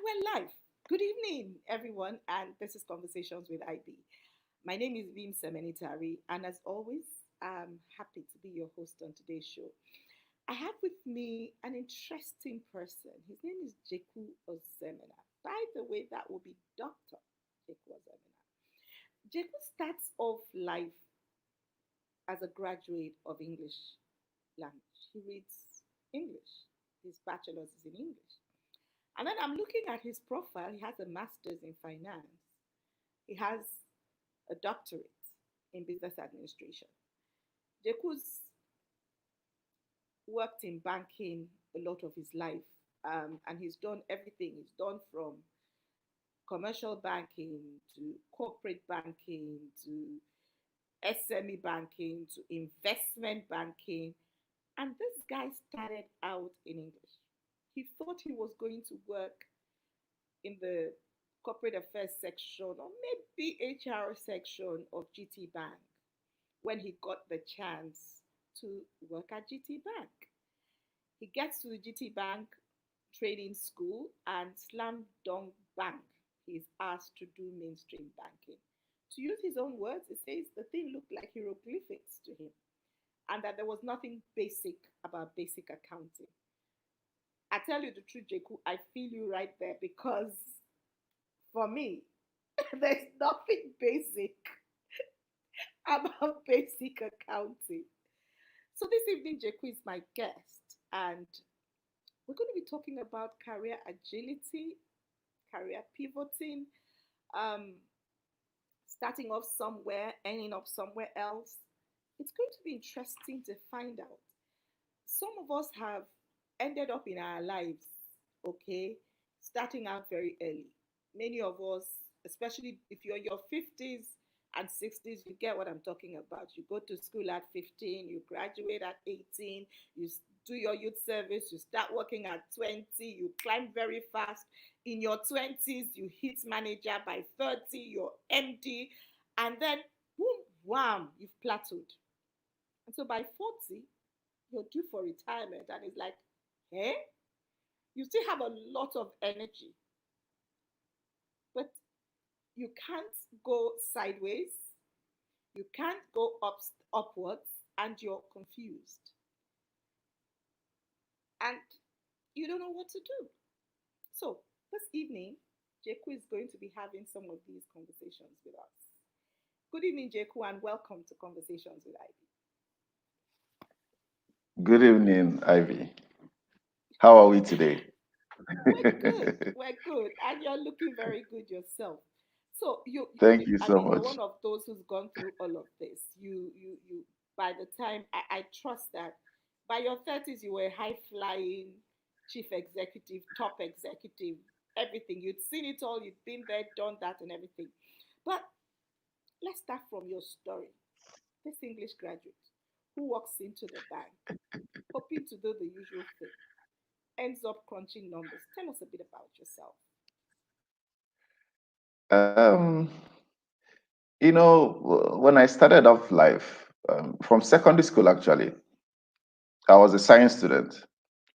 we're live. Good evening, everyone, and this is Conversations with IB. My name is Vim Semenitari, and as always, I'm happy to be your host on today's show. I have with me an interesting person. His name is Jekwu Ozoemene. By the way, that will be Dr. Jekwu Ozoemene. Jekwu starts off life as a graduate of English language. He reads English. His bachelor's is in English. And then I'm looking at his profile. He has a master's in finance. He has a doctorate in business administration. Jekwu's worked in banking a lot of his life, and he's done everything. He's done from commercial banking to corporate banking to SME banking to investment banking. And this guy started out in English. He thought he was going to work in the corporate affairs section or maybe HR section of GT Bank when he got the chance to work at GT Bank. He gets to the GT Bank training school and slam dunk bang. He's asked to do mainstream banking. To use his own words, he says the thing looked like hieroglyphics to him and that there was nothing basic about basic accounting. I tell you the truth, Jeku, I feel you right there because for me, there's nothing basic about basic accounting. So this evening, Jeku is my guest, and we're going to be talking about career agility, career pivoting, um, starting off somewhere, ending up somewhere else. It's going to be interesting to find out. Some of us have ended up in our lives, okay, starting out very early. Many of us, especially if you're in your 50s and 60s, you get what I'm talking about. You go to school at 15, you graduate at 18, you do your youth service, you start working at 20, you climb very fast. In your 20s, you hit manager by 30, you're MD, and then boom, wham, you've plateaued. And so by 40, you're due for retirement, and it's like, eh? You still have a lot of energy, but you can't go sideways, you can't go upwards, and you're confused. And you don't know what to do. So this evening, Jeku is going to be having some of these conversations with us. Good evening, Jeku, and welcome to Conversations with Ivy. Good evening, Ivy. How are we today? We're good. We're good. And you're looking very good yourself. So Thank you I so mean, you're much. one of those who's gone through all of this. You. By the time I trust that by your 30s, you were high flying chief executive, top executive, everything. You'd seen it all. You'd been there, done that, and everything. But let's start from your story. This English graduate who walks into the bank hoping to do the usual thing ends up crunching numbers. Tell us a bit about yourself. Um, when I started off life, from secondary school, actually, I was a science student,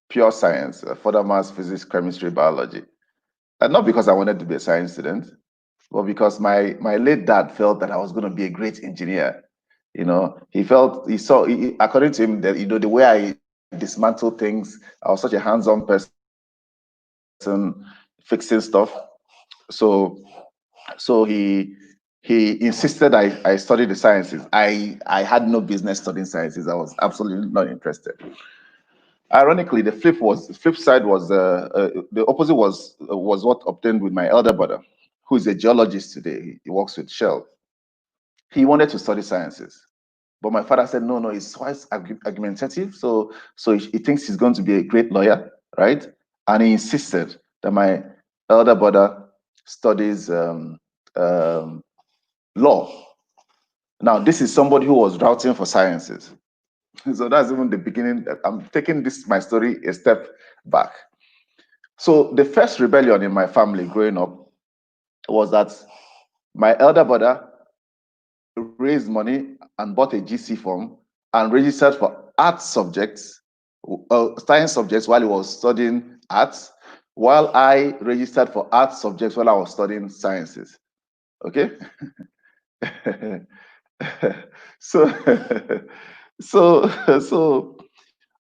pure science, further maths, physics, chemistry, biology. And not because I wanted to be a science student, but because my late dad felt that I was going to be a great engineer. According to him, that the way I dismantle things, I was such a hands-on person, fixing stuff. So so he insisted I study the sciences. I had no business studying sciences. I was absolutely not interested. Ironically, the flip side was the opposite was what obtained with my elder brother, who is a geologist today. He works with Shell. He wanted to study sciences, but my father said no, no. He's quite argumentative, so he thinks he's going to be a great lawyer, right? And he insisted that my elder brother studies um, law. Now, this is somebody who was routing for sciences. So that's even the beginning. I'm taking this my story a step back. So the first rebellion in my family growing up was that my elder brother raised money and bought a GC form and registered for art subjects, science subjects while he was studying arts. while I registered for art subjects while I was studying sciences. Okay. So, so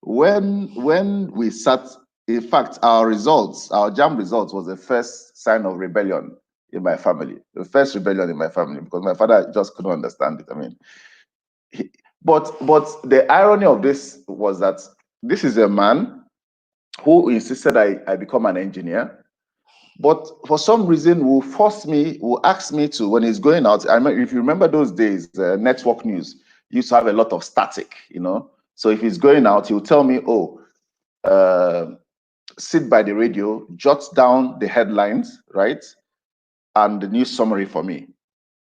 when we sat, in fact, our results, our JAM results was the first sign of rebellion in my family, the first rebellion in my family, because my father just couldn't understand it. I mean, he, but the irony of this was that this is a man who insisted I become an engineer, but for some reason will ask me to, when he's going out. I mean, if you remember those days, network news used to have a lot of static, you know. So if he's going out, he'll tell me, oh, uh, sit by the radio, jot down the headlines, right, and the news summary for me.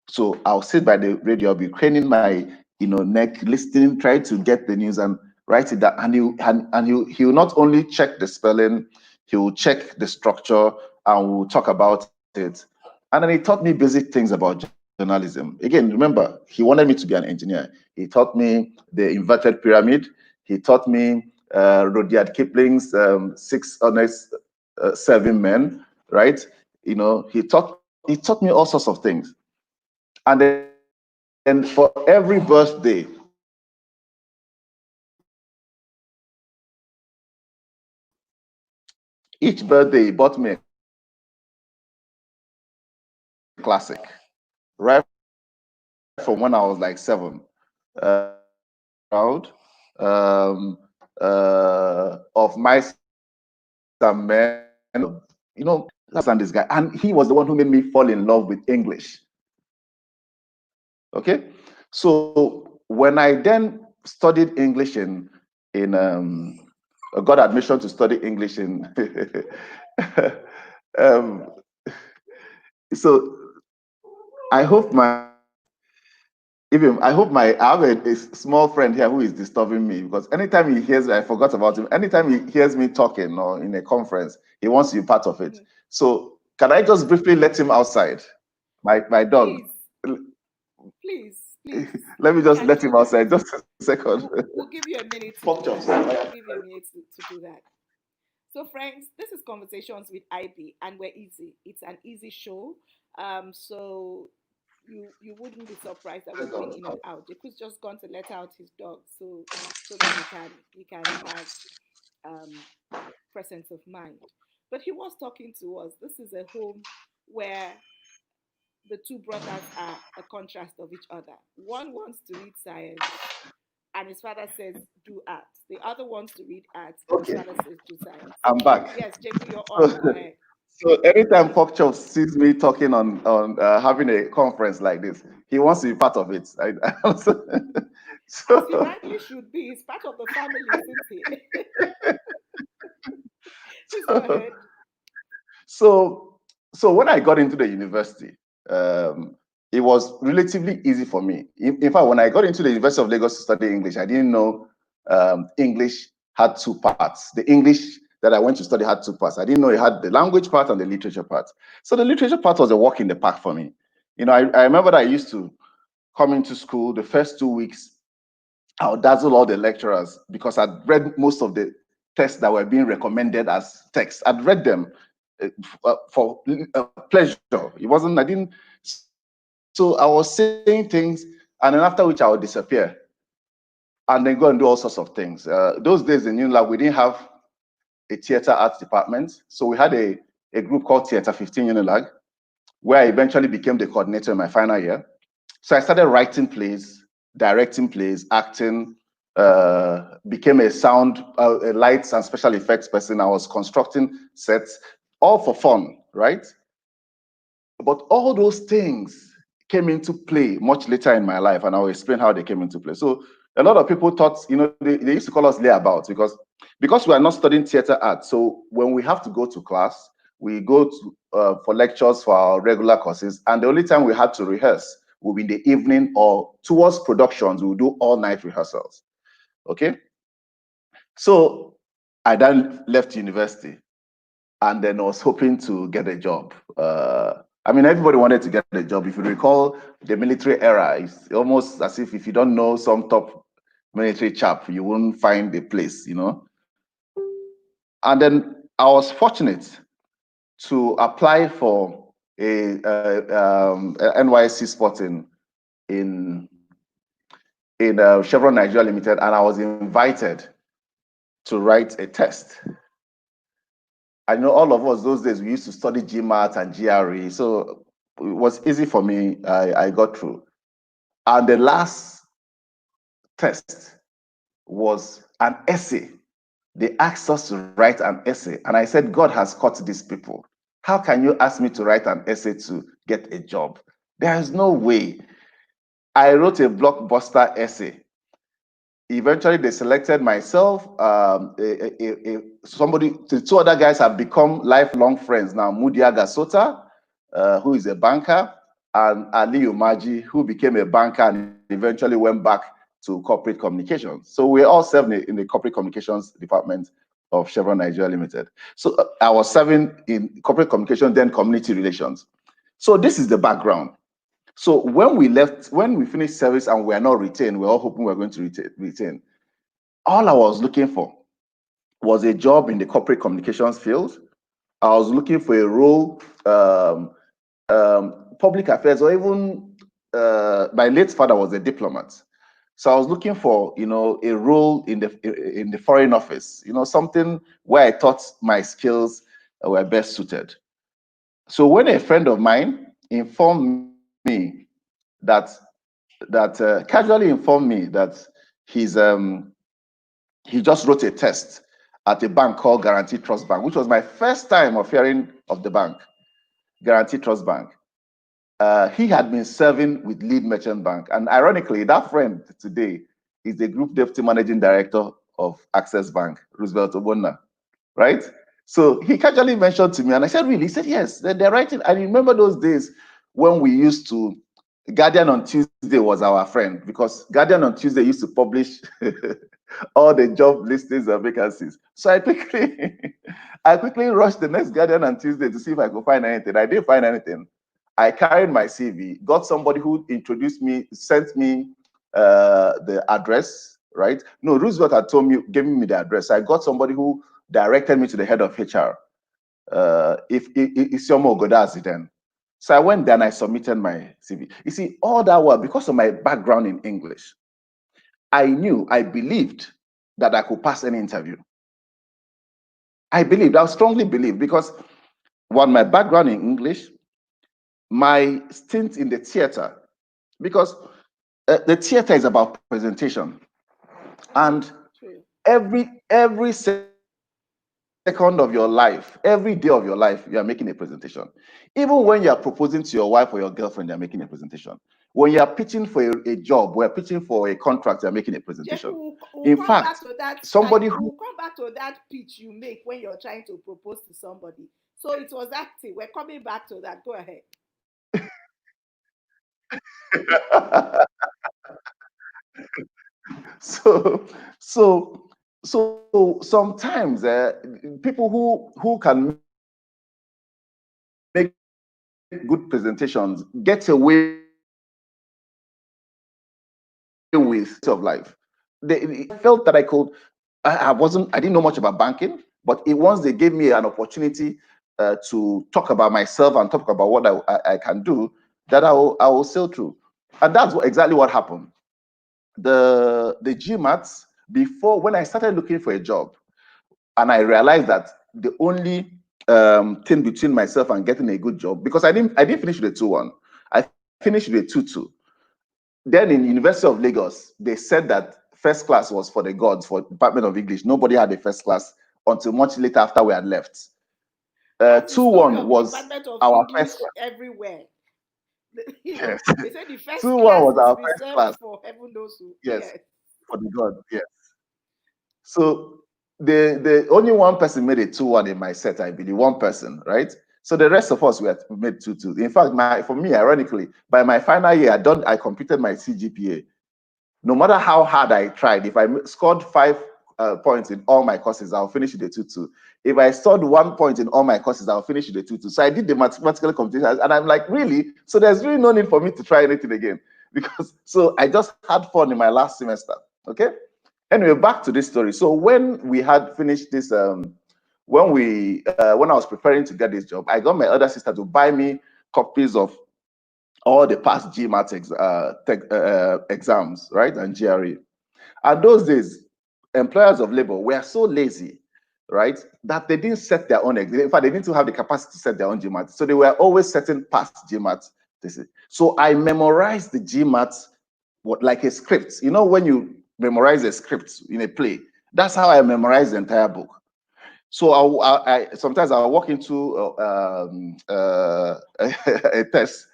So I'll sit by the radio, I'll be craning my, neck, listening, trying to get the news and write it down. And he'll not only check the spelling, he'll check the structure, and we'll talk about it. And then he taught me basic things about journalism. Again, remember, he wanted me to be an engineer. He taught me the inverted pyramid. He taught me Rudyard Kipling's Six Honest Serving Men, right? He taught me all sorts of things. And then for every birthday, each birthday, he bought me a classic, right from when I was like 7. Proud of mice and men, understand this guy. And he was the one who made me fall in love with English. Okay, so when I then studied English got admission to study English in um, so I hope I have a small friend here who is disturbing me, because anytime he hears, I forgot about him, anytime he hears me talking or in a conference, he wants to be part of it. So can I just briefly let him outside? My dog. Please. Let me just let him outside. Just a second. We'll give you a minute to do that. We'll give you a minute to do that. So, friends, this is Conversations with IB, and we're easy. It's an easy show. So you wouldn't be surprised that we go in and out. Jeku's just gone to let out his dog, so that he can have um, presence of mind. But he was talking to us. This is a home where the two brothers are a contrast of each other. One wants to read science, and his father says, do arts. The other wants to read arts, and his father says, do science. I'm back. Yes, Jekwu, you're on. Go ahead. So anytime Pokchop sees me talking on having a conference like this, he wants to be part of it. So, as he rightly should be. He's part of the family, isn't he? Please go ahead. So when I got into the university, it was relatively easy for me. In fact, when I got into the University of Lagos to study English, I didn't know English had two parts. The English that I went to study had two parts. I didn't know it had the language part and the literature part. So the literature part was a walk in the park for me. I remember that I used to come into school the first 2 weeks. I would dazzle all the lecturers because I'd read most of the texts that were being recommended as texts. I'd read them for pleasure. It wasn't, I didn't. So I was saying things, and then after which I would disappear and then go and do all sorts of things. Those days in UNILAG, we didn't have a theater arts department. So we had a group called Theater 15 UNILAG, where I eventually became the coordinator in my final year. So I started writing plays, directing plays, acting, became a sound, a lights and special effects person. I was constructing sets, all for fun, right? But all those things came into play much later in my life, and I'll explain how they came into play. So a lot of people thought, they used to call us layabouts because we are not studying theater art. So when we have to go to class, we go to for lectures for our regular courses, and the only time we had to rehearse will be in the evening, or towards productions, we'll do all-night rehearsals. Okay? So I then left university, and then I was hoping to get a job. I mean, everybody wanted to get a job. If you recall the military era, it's almost as if you don't know some top military chap, you won't find a place, And then I was fortunate to apply for a NYC spot in Chevron Nigeria Limited, and I was invited to write a test. I know all of us those days we used to study GMAT and GRE, so it was easy for me. I got through, and the last test was an essay. They asked us to write an essay, and I said, God has caught these people. How can you ask me to write an essay to get a job? There is no way. I wrote a blockbuster essay. Eventually, they selected myself. Somebody, the two other guys have become lifelong friends now. Mudia Gasota, who is a banker, and Ali Umaji, who became a banker and eventually went back to corporate communications. So we're all serving in the corporate communications department of Chevron Nigeria Limited. So I was serving in corporate communication, then community relations. So this is the background. So when we finished service and we are not retained, we're all hoping we're going to retain. All I was looking for was a job in the corporate communications field. I was looking for a role, public affairs, or even my late father was a diplomat. So I was looking for, a role in the foreign office, something where I thought my skills were best suited. So when a friend of mine informed me casually informed me that he's he just wrote a test at a bank called Guarantee Trust Bank, which was my first time of hearing of the bank, Guarantee Trust Bank. He had been serving with Lead Merchant Bank, and ironically, that friend today is the group deputy managing director of Access Bank, Roosevelt Obonna, right? So he casually mentioned to me, and I said, "Really?" He said, "Yes, they're writing." I remember those days when we used to. Guardian on Tuesday was our friend, because Guardian on Tuesday used to publish all the job listings and vacancies. So I quickly, I quickly rushed the next Guardian on Tuesday to see if I could find anything. I didn't find anything. I carried my CV, got somebody who introduced me, sent me the address, right? No, Roosevelt had told me, giving me the address. I got somebody who directed me to the head of HR. If Isiomo Godazi then. So I went there and I submitted my CV. You see, all that was because of my background in English. I believed that I could pass any interview. I strongly believed, because one, my background in English, my stint in the theater, because the theater is about presentation, and every second of your life, every day of your life, you are making a presentation. Even when you are proposing to your wife or your girlfriend, you are making a presentation. When you are pitching for a job, we're pitching for a contract, you are making a presentation. Jekwu, In we'll fact, come back to that. somebody who We'll come back to that pitch you make when you're trying to propose to somebody. So it was acting. We're coming back to that. Go ahead. so so sometimes people who can make good presentations get away with of life. I felt that I didn't know much about banking, but once they gave me an opportunity to talk about myself and talk about what I can do, that I will sail through. And that's exactly what happened. The GMATs, before, when I started looking for a job, and I realized that the only thing between myself and getting a good job, because I didn't finish with a 2-1, I finished with a 2-2. Then in University of Lagos, they said that first class was for the gods, for Department of English. Nobody had a first class until much later after we had left. That's the story 2-1 of was Department of our English first class. everywhere. Yes. They say the first 2-1 class was is our first reserved class. for heaven knows who. Yes, Yes. for the god. Yes. So the only one person made a 2-1 in my set, I believe, one person, right? So the rest of us we made 2-2. In fact, for me, ironically, by my final year, I completed my CGPA. No matter how hard I tried, if I scored 5 points in all my courses, I'll finish with a 2-2. If I scored 1 point in all my courses, I'll finish with a 2-2. So I did the mathematical computation, and I'm like, really? So there's really no need for me to try anything again, because so I just had fun in my last semester. Okay. Anyway, back to this story. So when we had finished this when I was preparing to get this job, I got my other sister to buy me copies of all the past GMAT exams, right, and GRE. At those days, employers of labor were so lazy, right, that they didn't set their own exam. In fact, they didn't have the capacity to set their own GMAT. So they were always setting past GMAT. So I memorized the GMAT like a script. You know, when you memorize a script in a play, that's how I memorized the entire book. So I sometimes I'll walk into a test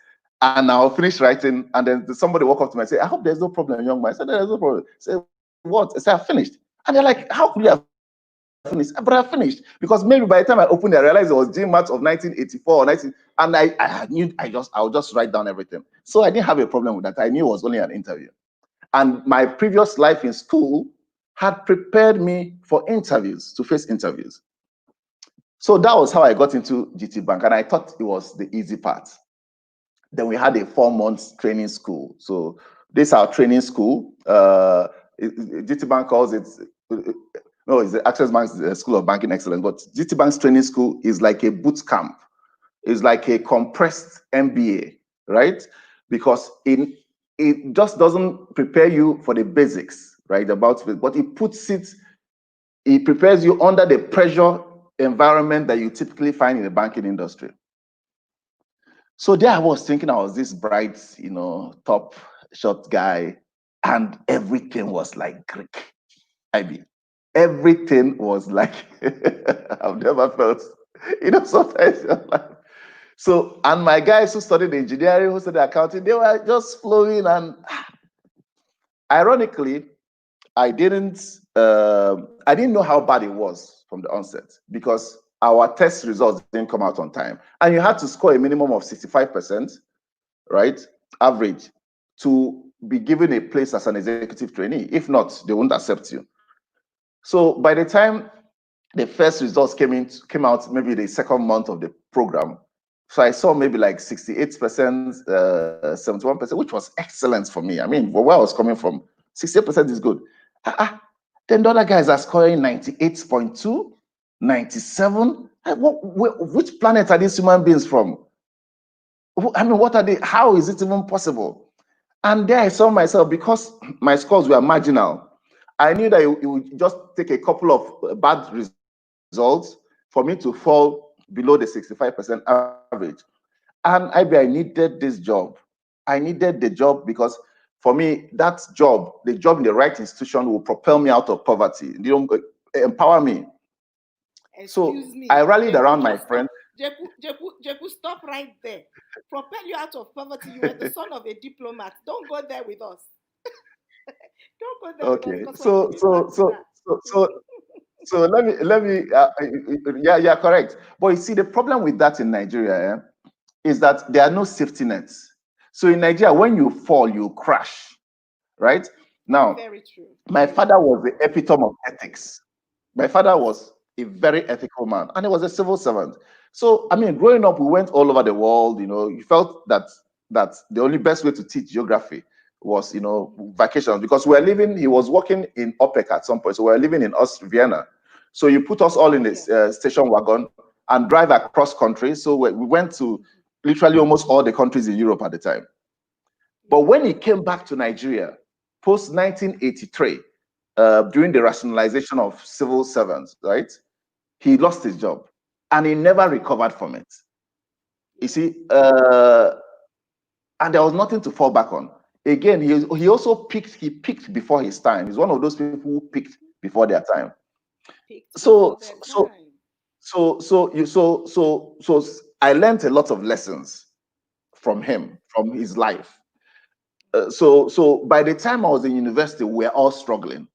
and I'll finish writing, and then somebody walk up to me and say, "I hope there's no problem, young man." I said, "There's no problem." I say, "What?" I said, "I finished." And they're like, "How could you have finished?" But I finished because maybe by the time I opened it, I realized it was GMAT of 1984 or 19, and I knew I'll just write down everything. So I didn't have a problem with that. I knew it was only an interview, and my previous life in school had prepared me for interviews, to face interviews. So that was how I got into GT Bank, and I thought it was the easy part. Then we had a 4-month training school. So this is our training school. GT Bank calls it, no, it's the Access Bank's School of Banking Excellence, but GT Bank's training school is like a boot camp. It's like a compressed MBA, right? Because it just doesn't prepare you for the basics, right? But it prepares you under the pressure environment that you typically find in the banking industry. So there I was thinking I was this bright, top short guy, and everything was like Greek. Everything was like I've never felt, sometimes you're like. So, and my guys who studied engineering, who studied accounting, they were just flowing. And ironically, I didn't know how bad it was from the onset, because our test results didn't come out on time, and you had to score a minimum of 65%, right, average, to be given a place as an executive trainee. If not, they won't accept you. So by the time the first results came out, maybe the second month of the program, so I saw maybe like 68%, 71%, which was excellent for me. I mean, where I was coming from, 68% is good. Then the other guys are scoring 98.2, 97. Which planet are these human beings from? I mean, what are they? How is it even possible? And there I saw myself, because my scores were marginal. I knew that it would just take a couple of bad results for me to fall below the 65% average. And I needed this job. I needed the job because for me, that job, the job in the right institution, will propel me out of poverty. They don't empower me. Excuse me. I rallied around my friends. Jekwu, stop right there. Propel you out of poverty. You were the son of a diplomat. Don't go there with us. Don't go there with us. So let me yeah, correct. But you see, the problem with that in Nigeria is that there are no safety nets. So in Nigeria, when you fall, you crash, right? Now, very true. My father was the epitome of ethics. My father was a very ethical man, and he was a civil servant. So, I mean, growing up, we went all over the world. You felt that the only best way to teach geography was, vacations, because he was working in OPEC at some point. So we were living in Vienna. So you put us all in this station wagon and drive across country. So we went to literally almost all the countries in Europe at the time. But when he came back to Nigeria, post 1983, during the rationalization of civil servants, right, he lost his job and he never recovered from it. You see, and there was nothing to fall back on. Again, he also peaked before his time. He's one of those people who peaked before their time. So I learned a lot of lessons from him, from his life. So by the time I was in university, we were all struggling.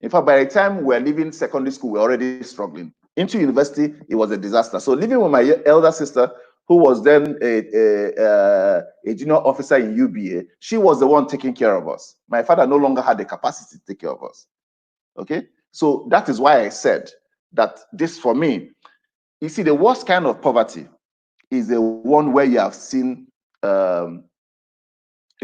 In fact, by the time we were leaving secondary school, we were already struggling. Into university, it was a disaster. So living with my elder sister, who was then a junior officer in UBA, she was the one taking care of us. My father no longer had the capacity to take care of us. Okay? So that is why I said that this, for me, you see, the worst kind of poverty is the one where you have seen, you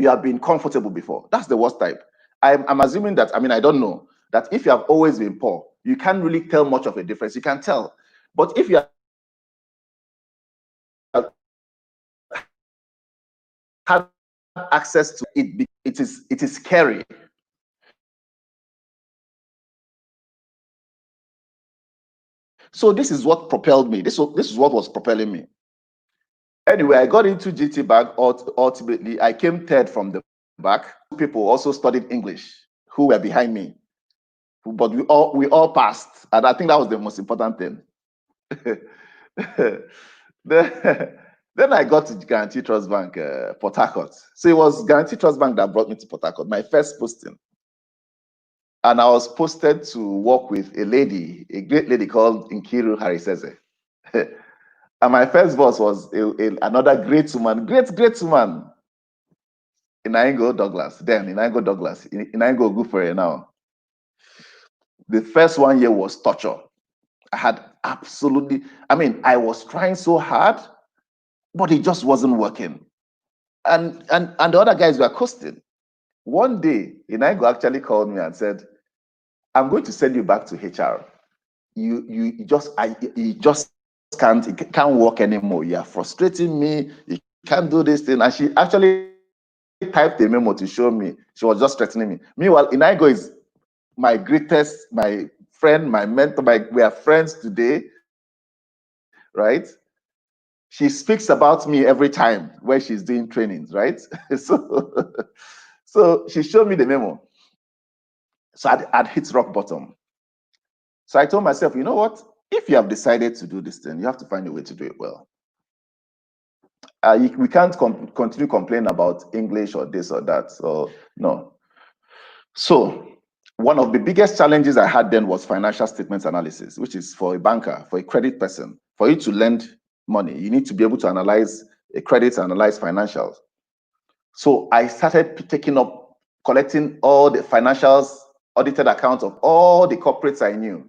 have been comfortable before. That's the worst type. I'm assuming that, I mean, I don't know, that if you have always been poor, you can't really tell much of a difference. You can tell. But if you have access to it, it is scary. So this is what propelled me. This is what was propelling me. Anyway, I got into GT Bank. Ultimately, I came third from the back. People also studied English who were behind me, but we all passed, and I think that was the most important thing. then I got to Guarantee Trust Bank, Port Harcourt. So it was Guarantee Trust Bank that brought me to Port Harcourt, my first posting. And I was posted to work with a great lady called Nkiru Hariseze. And my first boss was another great woman, great woman, Inaingo Douglas. Then Inaingo Douglas, Inaingo Ogufere now. The first 1 year was torture. I had I was trying so hard, but it just wasn't working. And the other guys were coasting. One day, Inaingo actually called me and said, I'm going to send you back to HR. You just can't work anymore. You are frustrating me. You can't do this thing. And she actually typed a memo to show me. She was just threatening me. Meanwhile, Inaingo is my friend, my mentor. We are friends today, right? She speaks about me every time when she's doing trainings, right? So she showed me the memo. So I'd hit rock bottom. So I told myself, you know what? If you have decided to do this thing, you have to find a way to do it well. We can't continue complaining about English or this or that. So no. So one of the biggest challenges I had then was financial statements analysis, which is for a banker, for a credit person. For you to lend money, you need to be able to analyze a credit, analyze financials. So I started collecting all the financials, audited accounts of all the corporates I knew.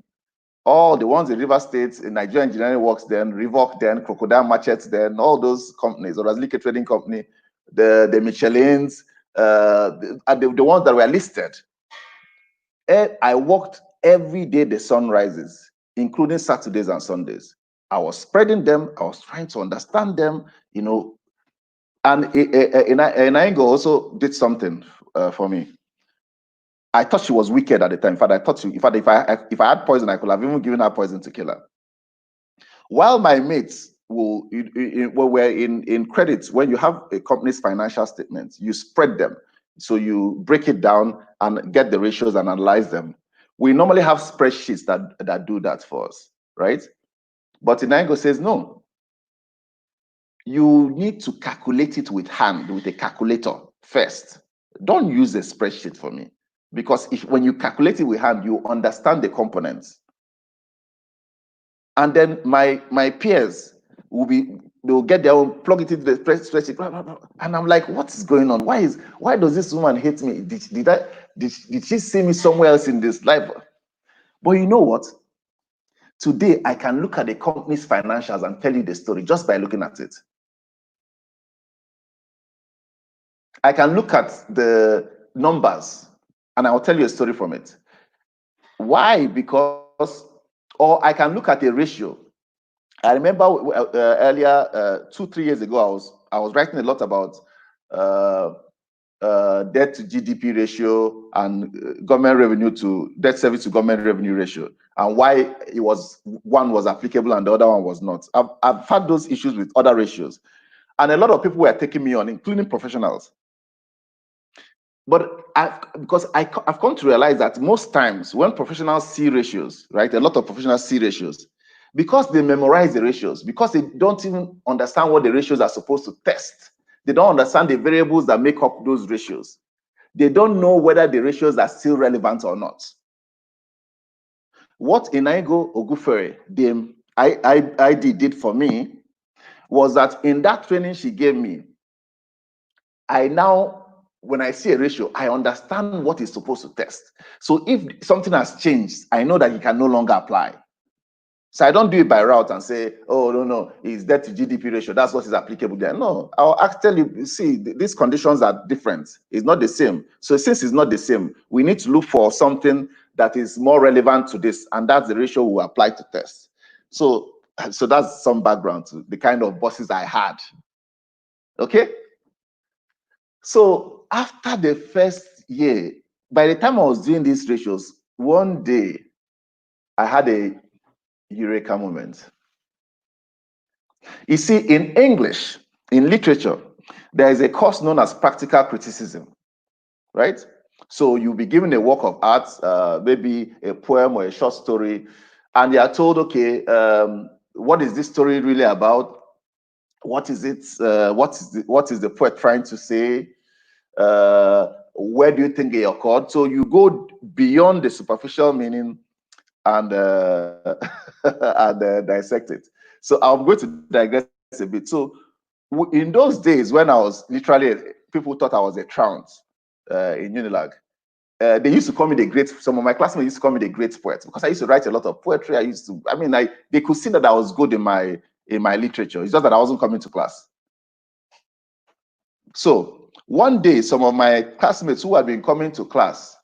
All the ones in River State, in Nigeria Engineering Works then, Revoc then, Crocodile Machetes then, all those companies, or Razlike Trading Company, the Michelins, the ones that were listed. I worked every day the sun rises, including Saturdays and Sundays. I was spreading them. I was trying to understand them, And Inaingo also did something for me. I thought she was wicked at the time. In fact, I thought if I had poison, I could have even given her poison to kill her. While my mates were in credits, when you have a company's financial statements, you spread them. So you break it down and get the ratios and analyze them. We normally have spreadsheets that do that for us, right? But Inaingo says, no. You need to calculate it with hand, with a calculator first. Don't use a spreadsheet for me. Because when you calculate it with hand, you understand the components. And then my peers they'll get their own, plug it into the spreadsheet, blah, blah, blah. And I'm like, what is going on? Why does this woman hate me? Did she see me somewhere else in this life? But you know what? Today, I can look at the company's financials and tell you the story just by looking at it. I can look at the numbers and I'll tell you a story from it. Why? Because, or I can look at a ratio. I remember earlier, 2-3 years ago, I was writing a lot about debt to GDP ratio and government revenue to debt service to government revenue ratio, and why one was applicable and the other one was not. I've had those issues with other ratios, and a lot of people were taking me on, including professionals. But because I've come to realize that most times when professionals see ratios, right, a lot of professionals see ratios, because they memorize the ratios, because they don't even understand what the ratios are supposed to test. They don't understand the variables that make up those ratios. They don't know whether the ratios are still relevant or not. What Inaingo Ogufere, the ID, did for me was that in that training she gave me, when I see a ratio, I understand what it's supposed to test. So if something has changed, I know that it can no longer apply. So I don't do it by route and say, oh, no, it's debt to GDP ratio. That's what is applicable there. No, I'll actually see these conditions are different. It's not the same. So since it's not the same, we need to look for something that is more relevant to this. And that's the ratio we apply to test. So So that's some background to the kind of bosses I had. Okay. So after the first year, by the time I was doing these ratios, one day I had a eureka moment. You see, in English, in literature, there is a course known as practical criticism, right? So you'll be given a work of art, maybe a poem or a short story, and you are told, okay, what is this story really about? What is it? What is the poet trying to say? Where do you think it occurred? So you go beyond the superficial meaning and and dissect it. So I'm going to digress a bit. So in those days when I was literally, people thought I was a trout in Unilag. They used to call me the great. Some of my classmates used to call me the great poet because I used to write a lot of poetry. They could see that I was good in my literature. It's just that I wasn't coming to class. So one day, some of my classmates who had been coming to class,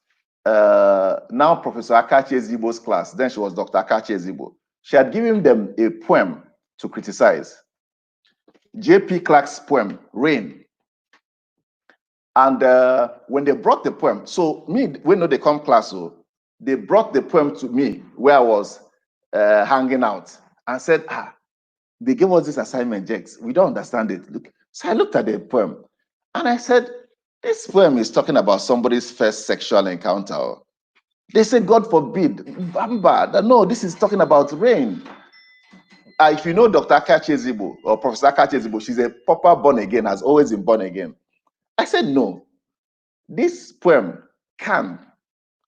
now Professor Akachi Ezigbo's class, then she was Dr. Akachi Ezigbo, she had given them a poem to criticize. J.P. Clark's poem, Rain. And when they brought the poem, so me, when they come class, so they brought the poem to me where I was hanging out and said, they gave us this assignment, Jex. We don't understand it. Look. So I looked at the poem and I said, this poem is talking about somebody's first sexual encounter. They said, God forbid, Bamba. No, this is talking about rain. If you know Dr. Akachi Ezigbo or Professor Akachi Ezigbo, she's a proper born again, has always been born again. I said, no, this poem can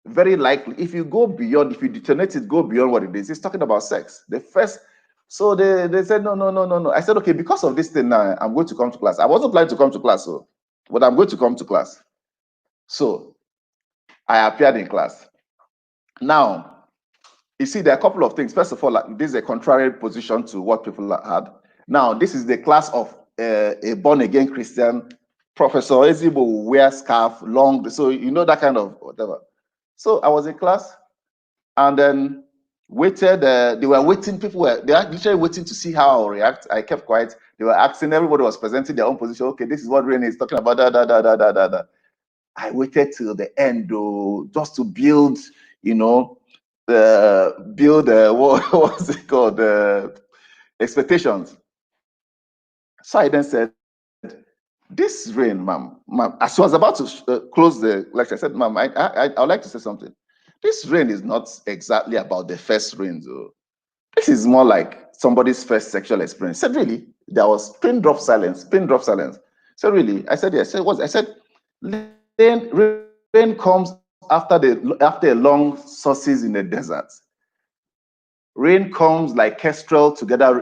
very likely, if you go beyond, if you detonate it, go beyond what it is, it's talking about sex. The first, so they said, no. I said, okay, because of this thing now, I'm going to come to class. I wasn't planning to come to class, but I'm going to come to class. So I appeared in class. Now, you see, there are a couple of things. First of all, this is a contrary position to what people had. Now, this is the class of a born-again Christian. Professor Ezigbo will wear scarf, long, so you know that kind of whatever. So I was in class, and then waited. They were waiting. They were literally waiting to see how I will react. I kept quiet. They were asking. Everybody was presenting their own position. Okay, this is what Rain is talking about. Da. I waited till the end, though, just to build, what was it called? Expectations. So I then said, this Rain, ma'am, as I was about to close the lecture, I said, ma'am, I would like to say something. This Rain is not exactly about the first rain, though. This is more like somebody's first sexual experience. I said, really? There was pin drop silence. So really? I said, yes. I said, what? I said, rain comes after a long sources in the desert. Rain comes like kestrel together,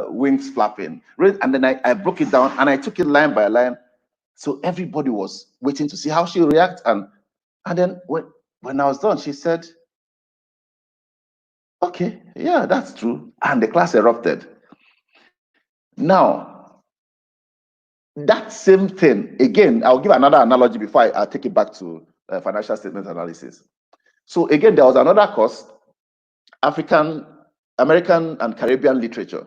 wings flapping. And then I broke it down and I took it line by line. So everybody was waiting to see how she react. And then when I was done, she said, okay, yeah, that's true. And the class erupted. Now, that same thing, again, I'll give another analogy before I take it back to financial statement analysis. So again, there was another course, American and Caribbean literature.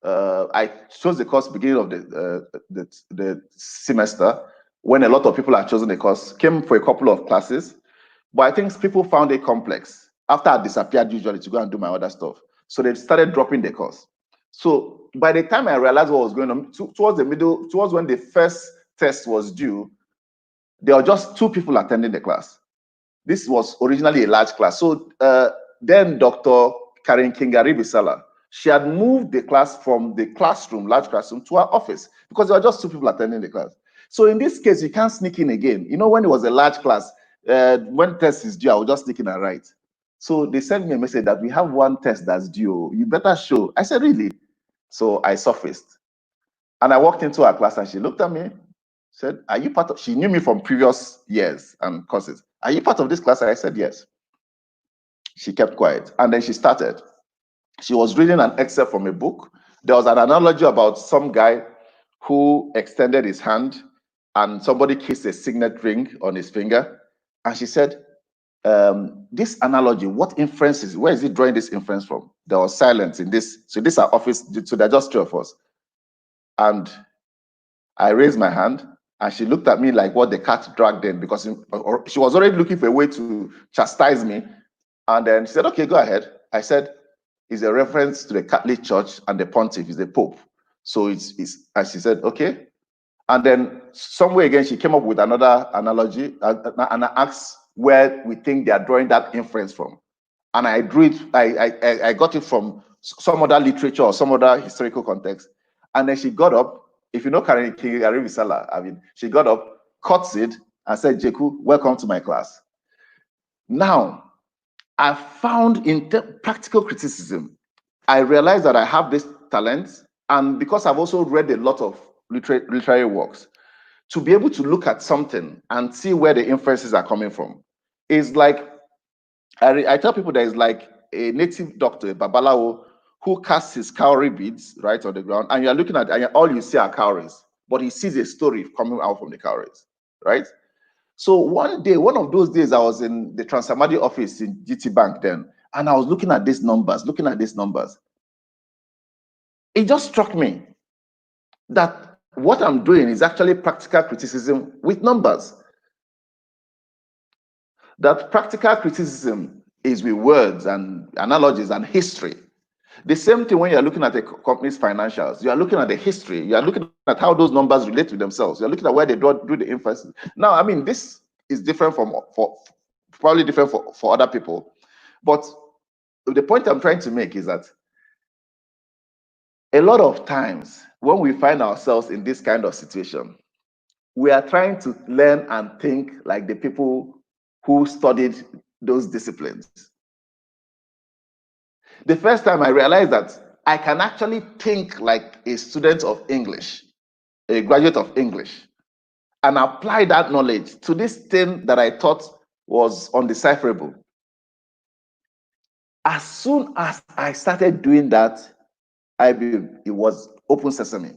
I chose the course beginning of the semester when a lot of people had chosen the course, came for a couple of classes, but I think people found it complex after I disappeared usually to go and do my other stuff. So they started dropping the course. So by the time I realized what was going on, towards when the first test was due, there were just 2 people attending the class. This was originally a large class. So then Dr. Karen Kingaribisala, she had moved the class from the classroom, large classroom, to her office because there were just 2 people attending the class. So in this case, you can't sneak in again. You know, when it was a large class, when test is due, I will just sneak in and write. So they sent me a message that we have 1 test that's due. You better show. I said, really? So I surfaced. And I walked into her class and she looked at me, said, are you part of, she knew me from previous years and courses. Are you part of this class? I said, yes. She kept quiet. And then she started. She was reading an excerpt from a book. There was an analogy about some guy who extended his hand and somebody kissed a signet ring on his finger. And she said, this analogy, what inferences, where is it drawing this inference from? There was silence in this. So these are office, so there are just three of us. And I raised my hand and she looked at me like what the cat dragged in, because she was already looking for a way to chastise me. And then she said, okay, go ahead. I said, it's a reference to the Catholic Church and the pontiff is the Pope. So it's and she said, okay. And then somewhere again, she came up with another analogy and I asked where we think they are drawing that inference from. And I drew it, I got it from some other literature or some other historical context. And then she got up, if you know Karen Arivisala, I mean, she got up, cut it, and said, Jekwu, welcome to my class. Now, I found in practical criticism, I realized that I have this talent, and because I've also read a lot of literary works, to be able to look at something and see where the inferences are coming from is like, I tell people there is like a native doctor, a babalawo, who casts his cowrie beads right on the ground, and you're looking at it, and all you see are cowries, but he sees a story coming out from the cowries, right? So one day, one of those days, I was in the Transamadi office in GT Bank then, and I was looking at these numbers, It just struck me that what I'm doing is actually practical criticism with numbers. That practical criticism is with words and analogies and history. The same thing when you're looking at a company's financials, you are looking at the history, you are looking at how those numbers relate to themselves, you're looking at where they do the inferences. Now, I mean, this is different probably different for other people, but the point I'm trying to make is that a lot of times when we find ourselves in this kind of situation, we are trying to learn and think like the people who studied those disciplines. The first time I realized that I can actually think like a student of English, a graduate of English, and apply that knowledge to this thing that I thought was undecipherable. As soon as I started doing that, it was open sesame.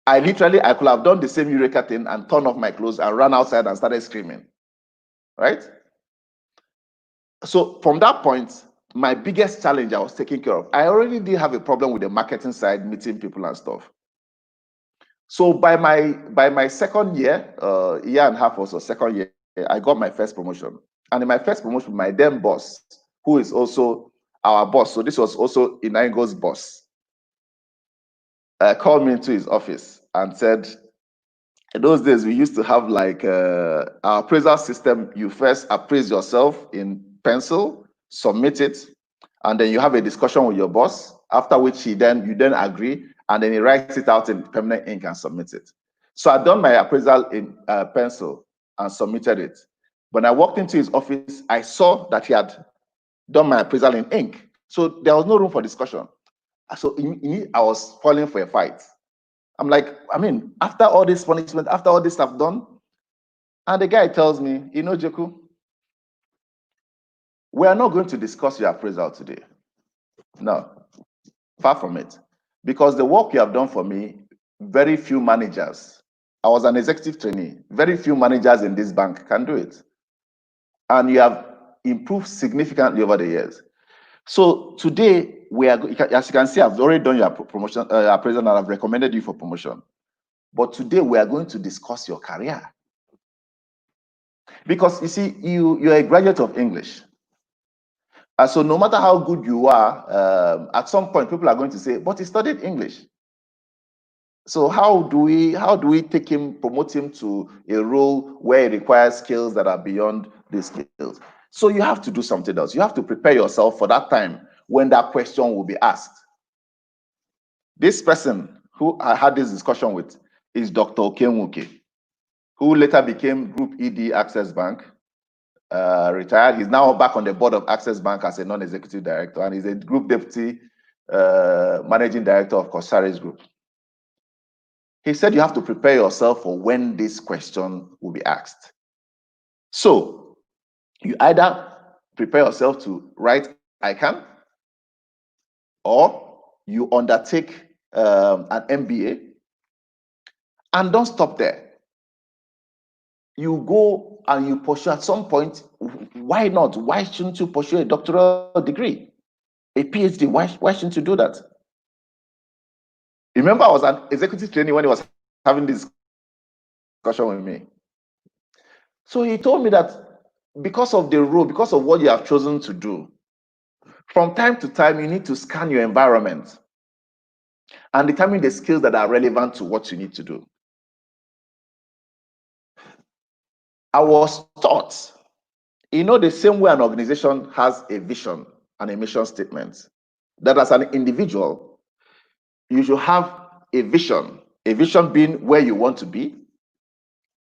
I could have done the same Eureka thing and turned off my clothes and ran outside and started screaming, right? So from that point, my biggest challenge I was taking care of, I already did have a problem with the marketing side, meeting people and stuff. So by my second year, year and a half or so, second year, I got my first promotion. And in my first promotion, my then boss, who is also our boss, so this was also Inango's boss, called me into his office and said, in those days, we used to have like our appraisal system. You first appraise yourself in pencil, submit it, and then you have a discussion with your boss, after which you then agree, and then he writes it out in permanent ink and submits it. So I'd done my appraisal in pencil and submitted it. When I walked into his office, I saw that he had done my appraisal in ink. So there was no room for discussion. So I was falling for a fight. I'm like, I mean, after all this punishment, after all this stuff done, and the guy tells me, you know, Jekwu, we are not going to discuss your appraisal today. No, far from it. Because the work you have done for me, very few managers, I was an executive trainee, very few managers in this bank can do it. And you have improved significantly over the years. So today, as you can see, I've already done your promotion, appraisal, and I've recommended you for promotion. But today we are going to discuss your career. Because you see, you're a graduate of English. So no matter how good you are, at some point people are going to say, but he studied English. So how do we take him, promote him to a role where it requires skills that are beyond these skills? So you have to do something else. You have to prepare yourself for that time when that question will be asked. This person who I had this discussion with is Dr. Okenwuke, who later became Group ED Access Bank, retired. He's now back on the board of Access Bank as a non-executive director, and he's a group deputy managing director of Cosaris Group. He said you have to prepare yourself for when this question will be asked. So you either prepare yourself to write I can, or you undertake an MBA, and don't stop there. you go and you pursue at some point. Why not? Why shouldn't you pursue a doctoral degree, a PhD? Why shouldn't you do that? Remember, I was an executive trainee when he was having this discussion with me. So he told me that because of the role, because of what you have chosen to do, from time to time, you need to scan your environment and determine the skills that are relevant to what you need to do. I was taught, the same way an organization has a vision and a mission statement, that as an individual, you should have a vision being where you want to be,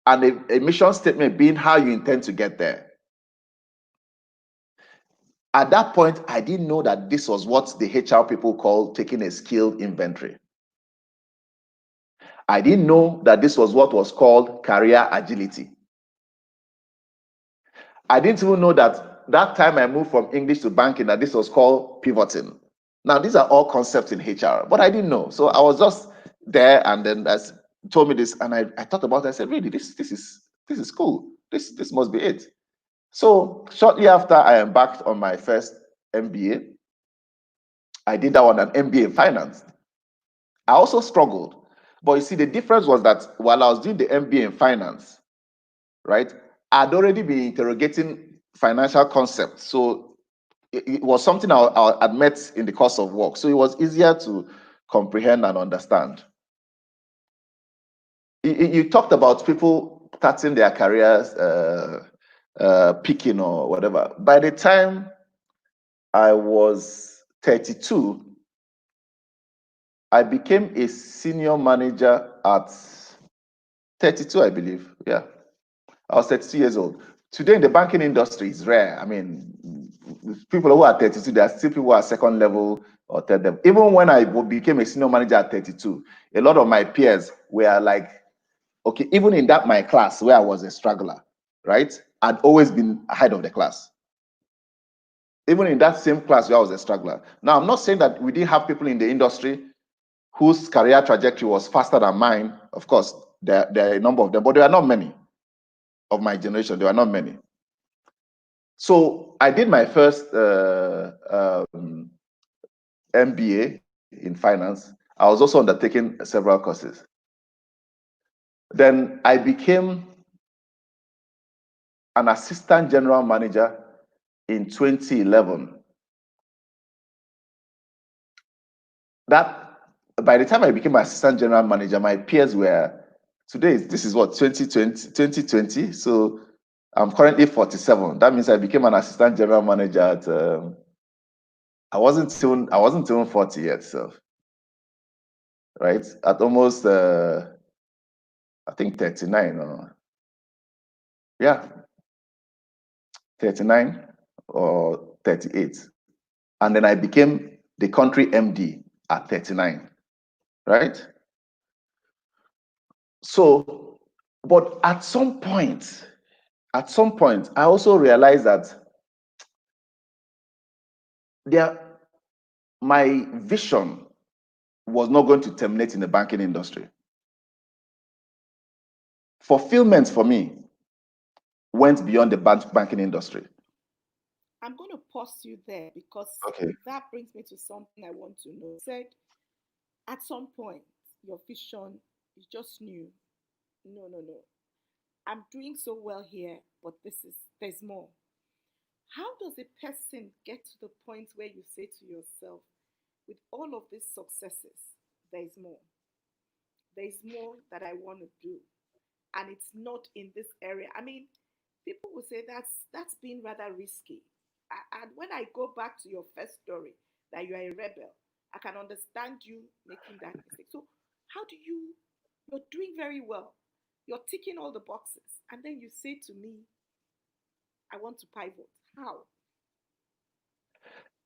and a mission statement being how you intend to get there. At that point, I didn't know that this was what the HR people call taking a skill inventory. I didn't know that this was what was called career agility. I didn't even know that time I moved from English to banking, that this was called pivoting. Now, these are all concepts in HR, but I didn't know. So I was just there, and then as told me this, and I thought about it. I said, really, this is cool. This must be it. So shortly after I embarked on my first MBA, I did that one, an MBA in finance. I also struggled. But you see, the difference was that while I was doing the MBA in finance, right, I'd already been interrogating financial concepts. So it was something I'd met in the course of work. So it was easier to comprehend and understand. You talked about people starting their careers, picking or whatever. By the time I was 32, I became a senior manager at 32, I believe. Yeah, I was 32 years old. Today in the banking industry, it's rare. I mean, people who are 32, there are still people who are second level or third level. Even when I became a senior manager at 32, a lot of my peers were like, okay, even in that my class where I was a struggler, right? I'd always been ahead of the class. Even in that same class where I was a struggler. Now, I'm not saying that we didn't have people in the industry whose career trajectory was faster than mine. Of course, there are a number of them, but there are not many of my generation. There are not many. So I did my first MBA in finance. I was also undertaking several courses. Then I became an assistant general manager in 2011. That by the time I became assistant general manager, my peers were this is what 2020. So I'm currently 47. That means I became an assistant general manager at I wasn't even 40 yet, so right at almost I think 39 or yeah 39 or 38, and then I became the country MD at 39, right? So, but at some point, I also realized that my vision was not going to terminate in the banking industry. Fulfillment for me went beyond the banking industry. I'm going to pause you there because Okay. that brings me to something I want to know. You said at some point your vision is just new. No, no, no. I'm doing so well here, but there's more. How does a person get to the point where you say to yourself, with all of these successes, there's more? There's more that I want to do, and it's not in this area. I mean, people will say that's being rather risky. And when I go back to your first story, that you are a rebel, I can understand you making that mistake. So, how do you? You're doing very well. You're ticking all the boxes, and then you say to me, "I want to pivot." How?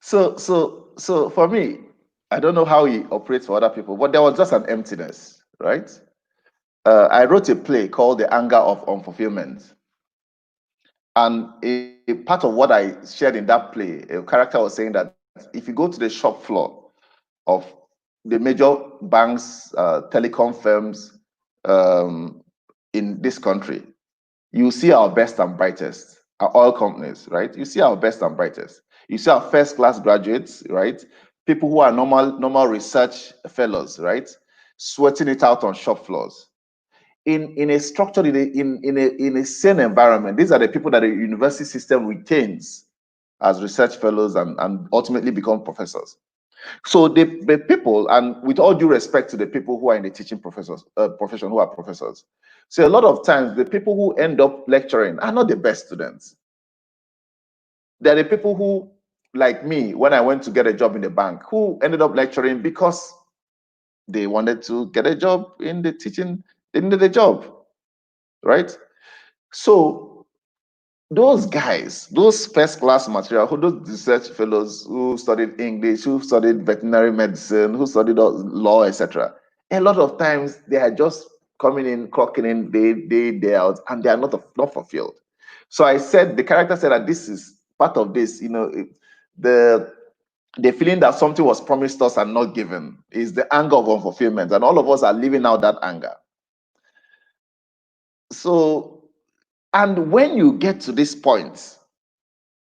So for me, I don't know how he operates for other people, but there was just an emptiness, right? I wrote a play called The Anger of Unfulfillment. And a part of what I shared in that play, a character was saying that if you go to the shop floor of the major banks, telecom firms in this country, you see our best and brightest, our oil companies, right? You see our best and brightest. You see our first class graduates, right? People who are normal research fellows, right? Sweating it out on shop floors. In a structured, in a sane environment, these are the people that the university system retains as research fellows and ultimately become professors. So the people, and with all due respect to the people who are in the teaching profession, who are professors, so a lot of times the people who end up lecturing are not the best students. They're the people who, like me, when I went to get a job in the bank, who ended up lecturing because they wanted to get a job in the teaching, they needed a job, right? So those guys, those first class material, who those research fellows who studied English, who studied veterinary medicine, who studied law, etc., a lot of times they are just coming in, clocking in day out, and they are not fulfilled. So I said, the character said that this is part of this, the the feeling that something was promised us and not given is the anger of unfulfillment, and all of us are living out that anger. So, and when you get to this point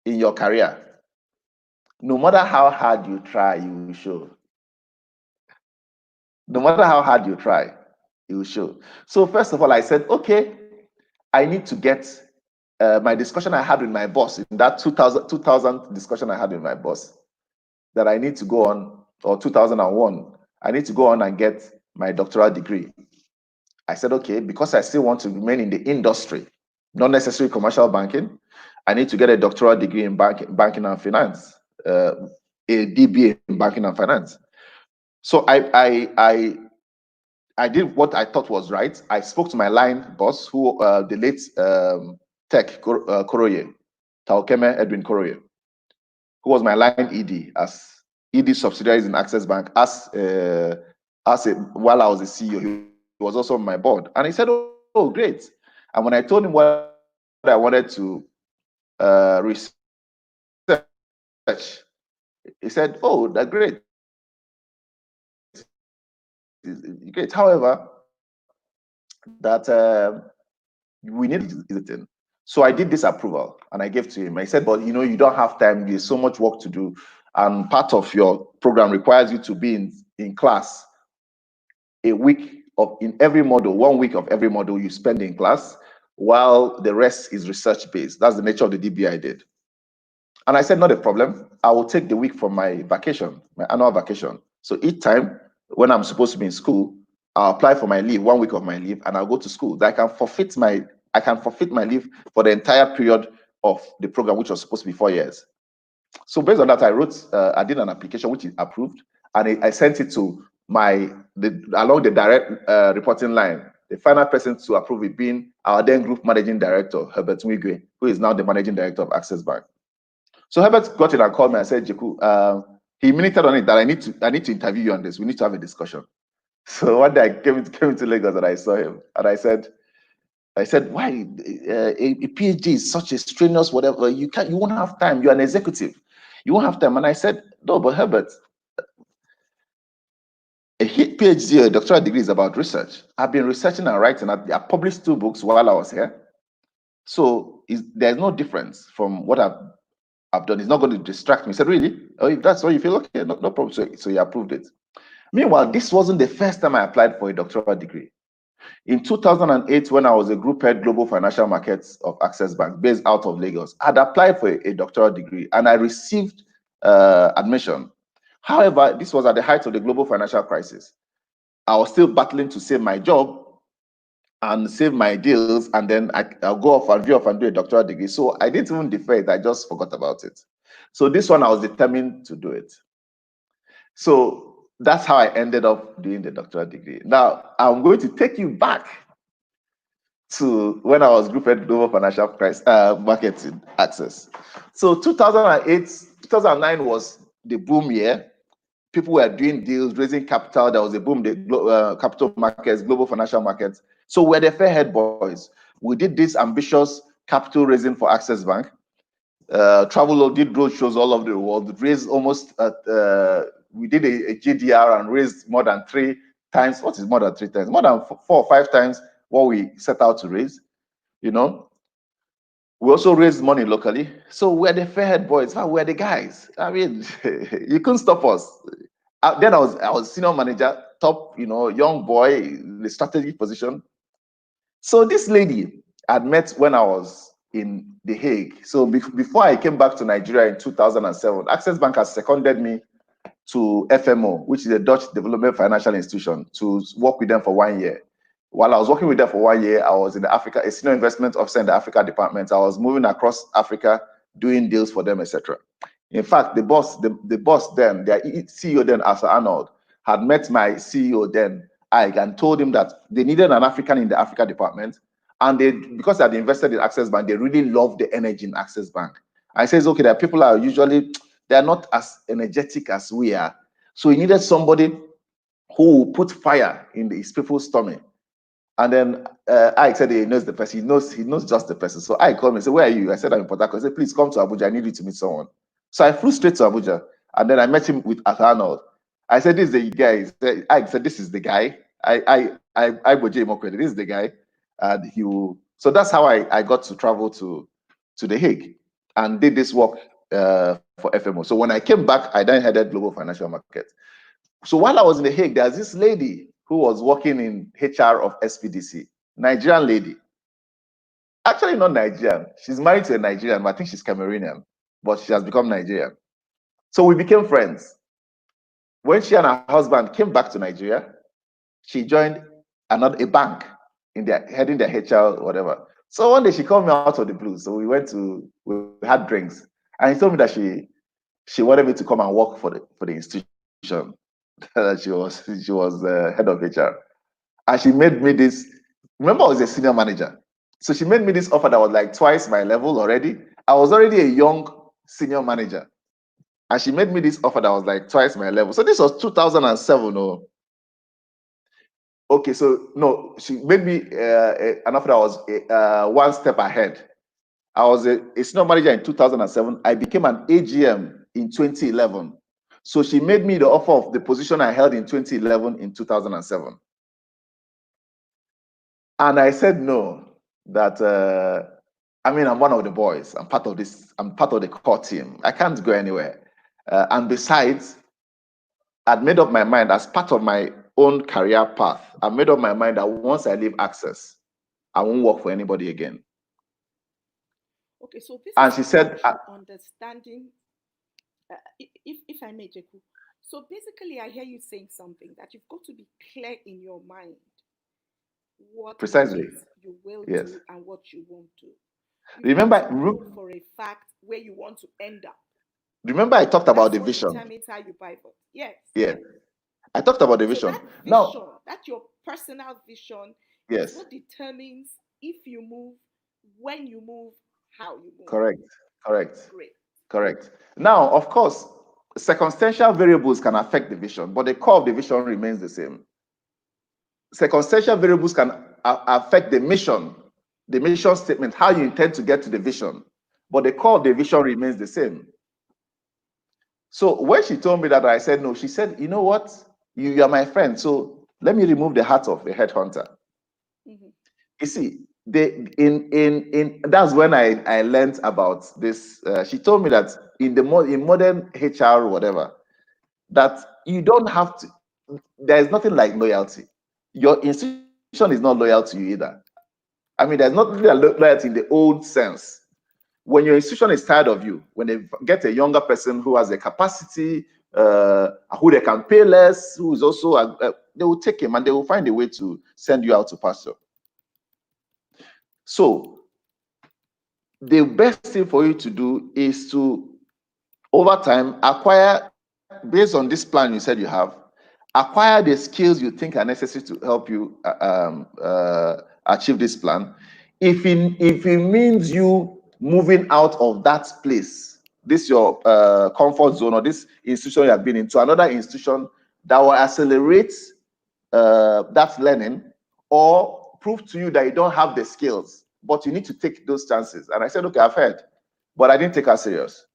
in your career, no matter how hard you try, you will show. No matter how hard you try, you will show. So first of all, I said, okay, I need to get my discussion I had with my boss in that 2000 discussion I had with my boss, that I need to go on, or 2001, I need to go on and get my doctoral degree. I said, okay, because I still want to remain in the industry, not necessarily commercial banking, I need to get a doctoral degree in banking and finance, a DBA in banking and finance. So I did what I thought was right. I spoke to my line boss, who the late Tech Koroye, Taokeme Edwin Koroye, who was my line ED, as ED subsidiaries in Access Bank, while I was the CEO. He was also on my board, and he said, "Oh, great." And when I told him what I wanted to research, he said, "Oh, that's great, great. However, that we need is it in." So I did this approval and I gave to him. I said, "But you don't have time. There's so much work to do, and part of your program requires you to be in class a week of in every module. 1 week of every module you spend in class, while the rest is research based. That's the nature of the DB I did." And I said, "Not a problem. I will take the week from my vacation, my annual vacation. So each time when I'm supposed to be in school, I'll apply for my leave, 1 week of my leave, and I'll go to school. I can forfeit my leave for the entire period of the program, which was supposed to be 4 years." So based on that, I did an application which is approved, and I sent it to along the direct reporting line. The final person to approve it being our then group managing director, Herbert Mwigwe, who is now the managing director of Access Bank. So Herbert got it and called me and said, "Jekwu, he minuted on it that I need to interview you on this. We need to have a discussion." So one day I came into Lagos and I saw him, and I said, "Why a PhD is such a strenuous whatever? You won't have time. You're an executive. You won't have time." And I said, "No, but Herbert, a PhD or a doctoral degree is about research. I've been researching and writing. I published 2 books while I was here. So there's no difference from what I've done. It's not going to distract me." He said, "Really? Oh, if that's what you feel, okay, no problem." So he approved it. Meanwhile, this wasn't the first time I applied for a doctoral degree. In 2008, when I was a group head global financial markets of Access Bank based out of Lagos, I'd applied for a doctoral degree and I received admission. However, this was at the height of the global financial crisis. I was still battling to save my job and save my deals, and then I'll go off and veer off and do a doctoral degree. So I didn't even defer it. I just forgot about it. So this one, I was determined to do it. So that's how I ended up doing the doctoral degree. Now, I'm going to take you back to when I was group head global financial marketing Access. So 2008, 2009 was the boom year. People were doing deals, raising capital. There was a boom, the capital markets, global financial markets. So we're the fairhead boys. We did this ambitious capital raising for Access Bank. Did road shows all over the world. Raised almost we did a GDR and raised more than 3 times. What is more than 3 times? More than 4 or 5 times what we set out to raise. We also raised money locally. So we're the Fairhead boys. We're the guys. I mean, you couldn't stop us. Then I was senior manager, top, young boy in the strategic position. So this lady I'd met when I was in The Hague. So before I came back to Nigeria in 2007, Access Bank has seconded me to FMO, which is a Dutch Development Financial Institution, to work with them for 1 year. While I was working with them for 1 year, I was in the Africa, a senior investment officer in the Africa department. I was moving across Africa, doing deals for them, etc. In fact, the boss then, their CEO then, Arthur Arnold, had met my CEO then, Ike, and told him that they needed an African in the Africa department. And because they had invested in Access Bank, they really loved the energy in Access Bank. I says, okay, there are people are usually, they are not as energetic as we are. So he needed somebody who will put fire in his people's stomach. And then I said he knows the person. He knows just the person. So I called him and said, "Where are you?" I said, "I'm in Port Harcourt." He said, "Please come to Abuja. I need you to meet someone." So I flew straight to Abuja, and then I met him with Arnold. I said, "This is the guy." I said, "This is the guy." I Boje Mokwede. This is the guy, and he will. So that's how I got to travel to The Hague and did this work for FMO. So when I came back, I then headed global financial markets. So while I was in The Hague, there's this lady who was working in HR of SPDC, Nigerian lady. Actually, not Nigerian. She's married to a Nigerian, but I think she's Cameroonian, but she has become Nigerian. So we became friends. When she and her husband came back to Nigeria, she joined a bank heading their HR, whatever. So one day she called me out of the blue. So we had drinks, and he told me that she wanted me to come and work for the institution. That she was head of HR, and she made me this. Remember, I was a senior manager, so she made me this offer that was like twice my level already. I was already a young senior manager, and she made me this offer that was like twice my level. So this was 2007. Oh, okay. So no, she made me an offer that was one step ahead. I was a senior manager in 2007. I became an AGM in 2011. So she made me the offer of the position I held in 2011 in 2007. And I said no, that I'm one of the boys. I'm part of this, I'm part of the core team. I can't go anywhere. And besides, I'd made up my mind as part of my own career path. I made up my mind that once I leave Access, I won't work for anybody again. Okay, so this And is she about said, you understanding, if I may, Jekwu. So basically, I hear you saying something that you've got to be clear in your mind what it precisely, is you will yes. do and what you won't do. You've got Remember, to know for a fact where you want to end up. remember I talked about That's the what vision. determines how you pivot. Yes. Yeah, I talked about the So vision. that Now, vision, that your personal vision, is yes, what determines if you move, when you move, how you move. correct, correct. Great. Correct. Now, of course, circumstantial variables can affect the vision, but the core of the vision remains the same. Circumstantial variables can affect the mission statement, how you intend to get to the vision, but the core of the vision remains the same. So when she told me that, I said no. She said, "You know what? You are my friend, so let me remove the hat of the headhunter." Mm-hmm. You see, in that's when I learned about this. She told me that in modern HR or whatever, that you don't have to. There is nothing like loyalty. Your institution is not loyal to you either. I mean, there's not really a loyalty in the old sense. When your institution is tired of you, when they get a younger person who has a capacity, who they can pay less, who is also, they will take him and they will find a way to send you out to pasture. So the best thing for you to do is to, over time, acquire, based on this plan you said you have, acquire the skills you think are necessary to help you achieve this plan. If it means you moving out of that place, this your comfort zone or this institution you have been into another institution that will accelerate that learning or prove to you that you don't have the skills, but you need to take those chances. And I said, okay, I've heard, but I didn't take her serious.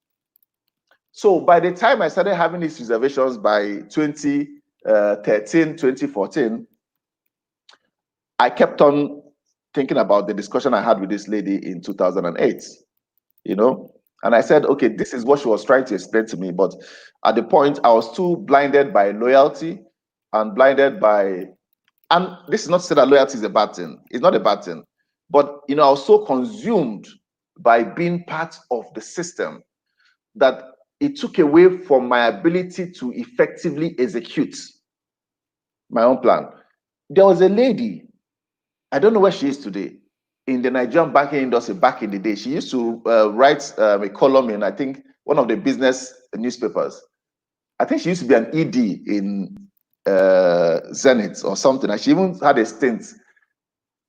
So by the time I started having these reservations by 2013, 2014, I kept on thinking about the discussion I had with this lady in 2008, you know, and I said, okay, this is what she was trying to explain to me. But at the point, I was too blinded by loyalty and blinded by, and this is not to say that loyalty is a bad thing. It's not a bad thing. But, you know, I was so consumed by being part of the system that it took away from my ability to effectively execute my own plan. There was a lady, I don't know where she is today, in the Nigerian banking industry back in the day. She used to write a column in, I think, one of the business newspapers. I think she used to be an ED in Zenith or something. And she even had a stint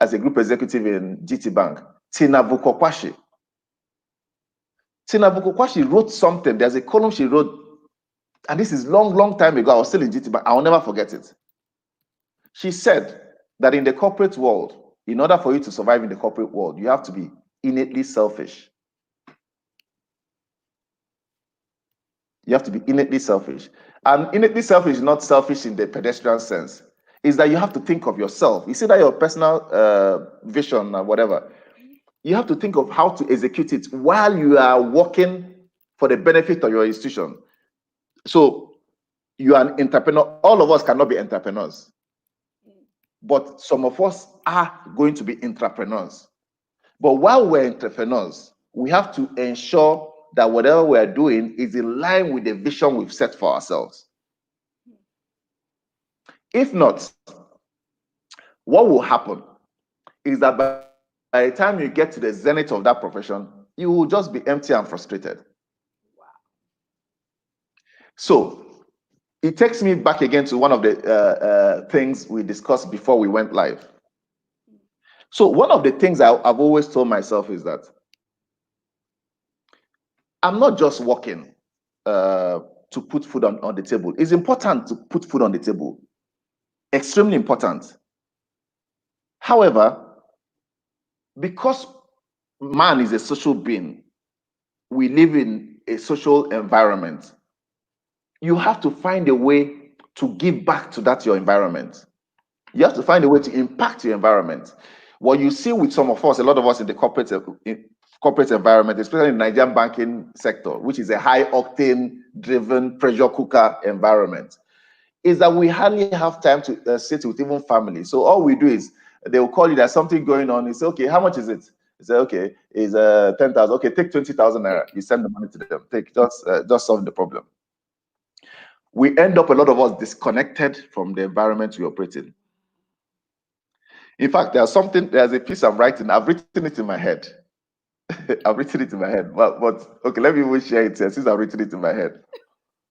as a group executive in GT Bank. Tina Vukokwashi. Tina Vukokwashi wrote something. There's a column she wrote, and this is long, long time ago. I was still in GT Bank. I'll never forget it. She said that in the corporate world, in order for you to survive in the corporate world, you have to be innately selfish. You have to be innately selfish. And innately selfish is not selfish in the pedestrian sense. Is that you have to think of yourself. You see that your personal vision or whatever, you have to think of how to execute it while you are working for the benefit of your institution. So you are an entrepreneur. All of us cannot be entrepreneurs, but some of us are going to be entrepreneurs. But while we're entrepreneurs, we have to ensure that whatever we're doing is in line with the vision we've set for ourselves. If not, what will happen is that by the time you get to the zenith of that profession, you will just be empty and frustrated. Wow. So it takes me back again to one of the things we discussed before we went live. So one of the things I've always told myself is that I'm not just working to put food on the table. It's important to put food on the table. Extremely important. However, because man is a social being, we live in a social environment. You have to find a way to give back to that your environment. You have to find a way to impact your environment. What you see with some of us, a lot of us in the corporate environment, especially in the Nigerian banking sector, which is a high octane driven pressure cooker environment, is that we hardly have time to sit with even family. So all we do is they will call you, there's something going on. You say, okay, how much is it? You say, okay, it's 10,000. Okay, take 20,000 naira. You send the money to them. Take just solve the problem. We end up, a lot of us, disconnected from the environment we operate in. In fact, there's a piece I'm writing. I've written it in my head. I've written it in my head. But okay, let me share it since I've written it in my head.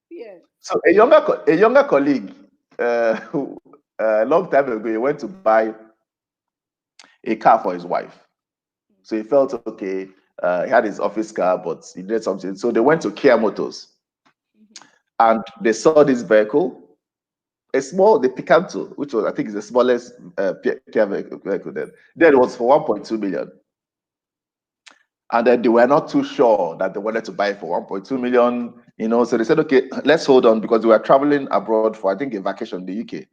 Yeah. So a younger colleague, who a long time ago, he went to buy a car for his wife. So he felt okay. He had his office car, but he did something. So they went to Kia Motors, and they saw this vehicle, the Picanto, which was, I think, is the smallest Kia vehicle then. Then it was for 1.2 million. And then they were not too sure that they wanted to buy it for 1.2 million, So they said, okay, let's hold on, because they were traveling abroad for, I think, a vacation in the UK.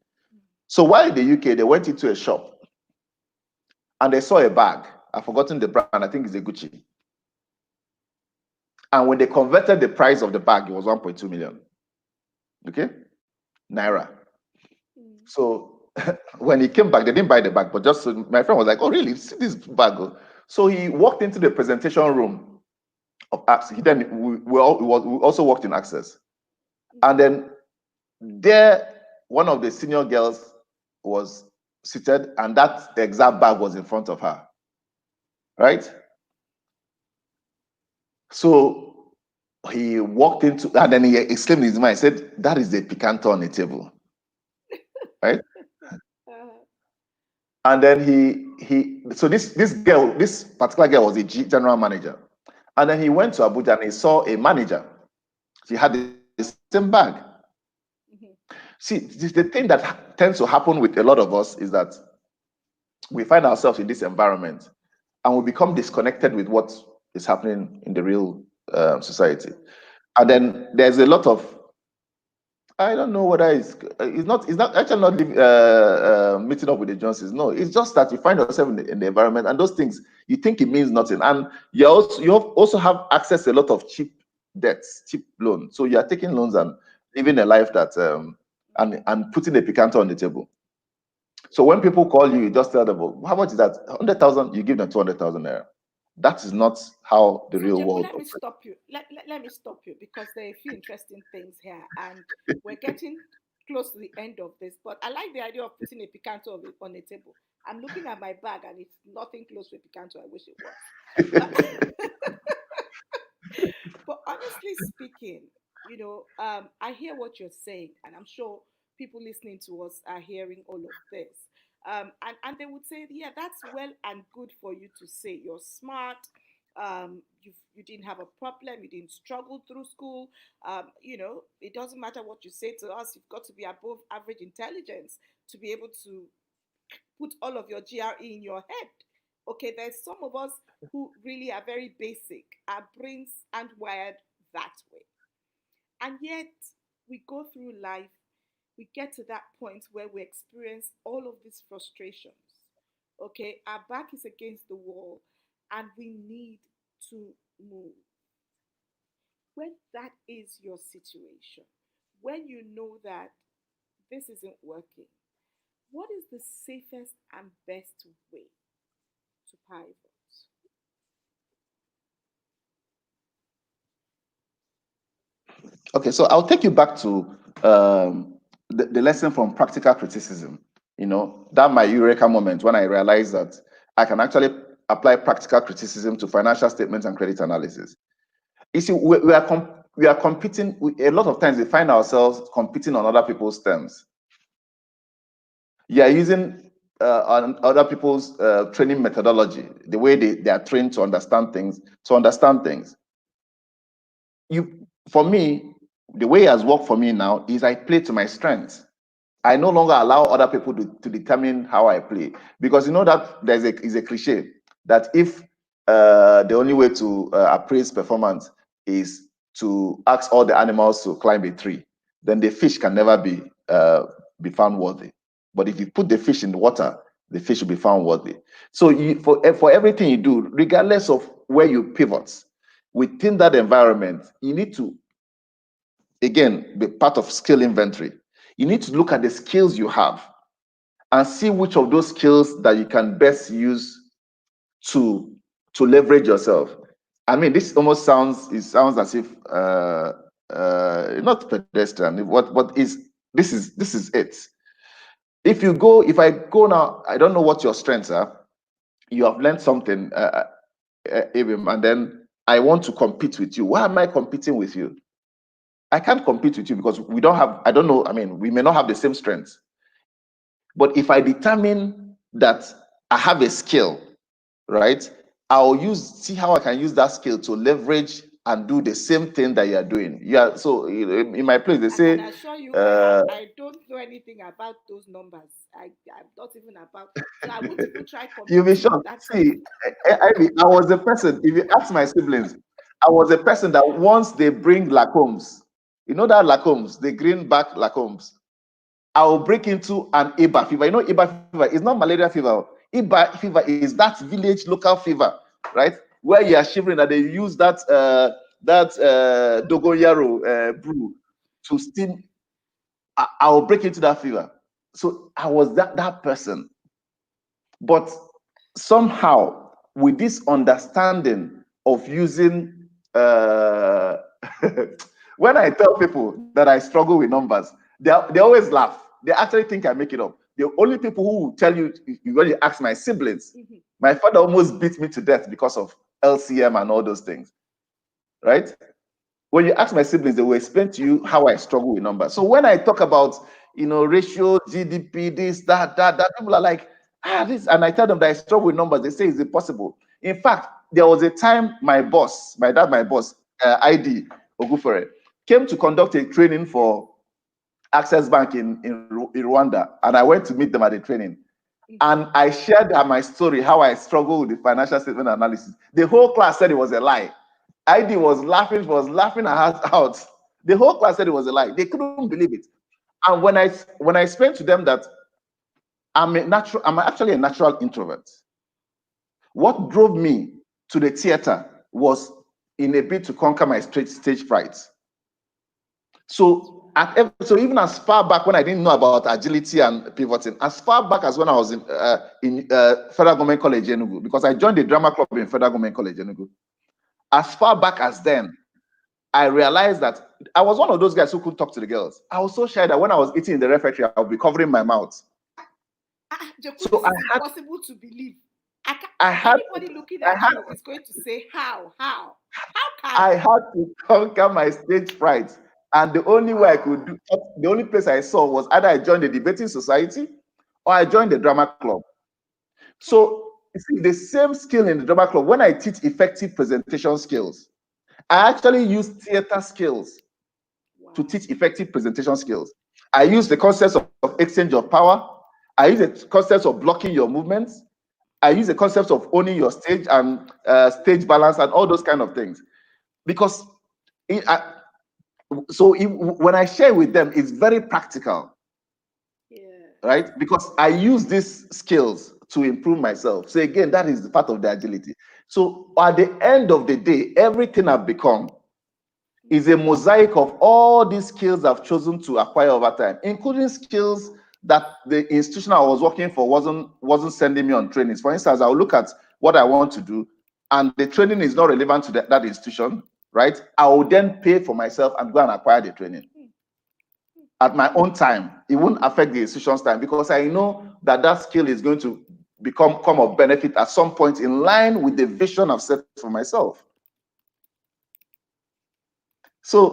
So while in the UK, they went into a shop and they saw a bag. I've forgotten the brand. I think it's a Gucci. And when they converted the price of the bag, it was 1.2 million. Okay? Naira. So when he came back, they didn't buy the bag, but just my friend was like, oh, really? See this bag? So he walked into the presentation room of Access. We also worked in Access. And then there, one of the senior girls was seated, and that exact bag was in front of her. Right? So he walked into, and then he exclaimed in his mind, said, that is the Picanto on the table. Right? And then so this particular girl was a general manager. And then he went to Abuja and he saw a manager. She had the same bag. See, the thing that tends to happen with a lot of us is that we find ourselves in this environment and we become disconnected with what is happening in the real society. And then there's a lot of I don't know whether it's not actually not meeting up with the Johnsons. No, it's just that you find yourself in the environment, and those things you think it means nothing, and you also have access to a lot of cheap debts, cheap loans. So you are taking loans and living a life that and putting a picanto on the table. So when people call you, you just tell them, well, how much is that? 100,000. You give them 200,000 naira. That is not how the So, real Jekwu, world let me operates. stop you. Let me stop you because there are a few interesting things here, and we're getting close to the end of this. But I like the idea of putting a picanto on the table. I'm looking at my bag, and it's nothing close to a picanto. I wish it was. But but honestly speaking, I hear what you're saying, and I'm sure people listening to us are hearing all of this. And they would say, yeah, that's well and good for you to say. You're smart. You didn't have a problem. You didn't struggle through school. It doesn't matter what you say to us. You've got to be above average intelligence to be able to put all of your GRE in your head. Okay, there's some of us who really are very basic. Our brains aren't wired that way. And yet, we go through life, we get to that point where we experience all of these frustrations. Okay, our back is against the wall and we need to move. When that is your situation, when you know that this isn't working, what is the safest and best way to pivot? Okay, so I'll take you back to the lesson from practical criticism. That my eureka moment when I realized that I can actually apply practical criticism to financial statements and credit analysis. You see, we are competing. A lot of times we find ourselves competing on other people's terms. You are using on other people's training methodology, the way they are trained to understand things, For me, the way it has worked for me now is I play to my strengths. I no longer allow other people to determine how I play, because you know that is a cliche that if the only way to appraise performance is to ask all the animals to climb a tree, then the fish can never be found worthy. But if you put the fish in the water, the fish will be found worthy. So for everything you do, regardless of where you pivot within that environment, you need to again be part of skill inventory. You need to look at the skills you have and see which of those skills that you can best use to leverage yourself. I mean, this almost sounds as if not pedestrian. What is this is it. If I go now, I don't know what your strengths are. You have learned something, Abim, and then I want to compete with you. Why am I competing with you? I can't compete with you because we don't have, I don't know, I mean, we may not have the same strengths. But if I determine that I have a skill, right, see how I can use that skill to leverage and do the same thing that you are doing. Yeah, so in my place, they I can say, assure you, uh, I don't know anything about those numbers. I'm not even about, so I won't even try you'll be competing with shocked. that See, person. I was a person, if you ask my siblings, I was a person that once they bring Lacombs, you know that Lacombs, the greenback Lacombs, I will break into an AIBEE fever. You know, AIBEE fever is not malaria fever. AIBEE fever is that village local fever, right? Where you are shivering and they use that dogoyaro brew to steam. I will break into that fever. So I was that person. But somehow, with this understanding of using, when I tell people that I struggle with numbers, they always laugh. They actually think I make it up. The only people who will tell you, when you ask my siblings, Mhm. my father almost beat me to death because of LCM and all those things, right? When you ask my siblings, they will explain to you how I struggle with numbers. So when I talk about, ratio, GDP, this, that, people are like, this, and I tell them that I struggle with numbers. They say it's impossible. In fact, there was a time my boss, ID Ogufere, came to conduct a training for Access Bank in Rwanda, and I went to meet them at the training. Mhm. And I shared my story, how I struggle with the financial statement analysis. The whole class said it was a lie. ID was laughing, she was laughing her heart out. The whole class said it was a lie. They couldn't believe it. And when I explained to them that I'm actually a natural introvert. What drove me to the theater was in a bid to conquer my stage fright. So so even as far back when I didn't know about agility and pivoting, as far back as when I was in Federal Government College Enugu, because I joined the drama club in Federal Government College Enugu. As far back as then, I realized that I was one of those guys who could talk to the girls. I was so shy that when I was eating in the refectory, I would be covering my mouth. Jekwu, so this is impossible to believe. Anybody looking at you is going to say, how can I had to conquer my stage fright. And the only way I could do, the only place I saw was either I joined the debating society or I joined the drama club. So you see, the same skill in the drama club, when I teach effective presentation skills, I actually use theater skills to teach effective presentation skills. I use the concepts of exchange of power. I use the concepts of blocking your movements. I use the concepts of owning your stage and stage balance and all those kind of things. Because when I share with them, it's very practical. Yeah. Right? Because I use these skills to improve myself. So again, that is part of the agility. So at the end of the day, everything I've become is a mosaic of all these skills I've chosen to acquire over time, including skills that the institution I was working for wasn't sending me on trainings. For instance, I'll look at what I want to do, and the training is not relevant to that institution, right? I will then pay for myself and go and acquire the training at my own time. It won't affect the institution's time because I know that that skill is going to come of benefit at some point in line with the vision I've set for myself. So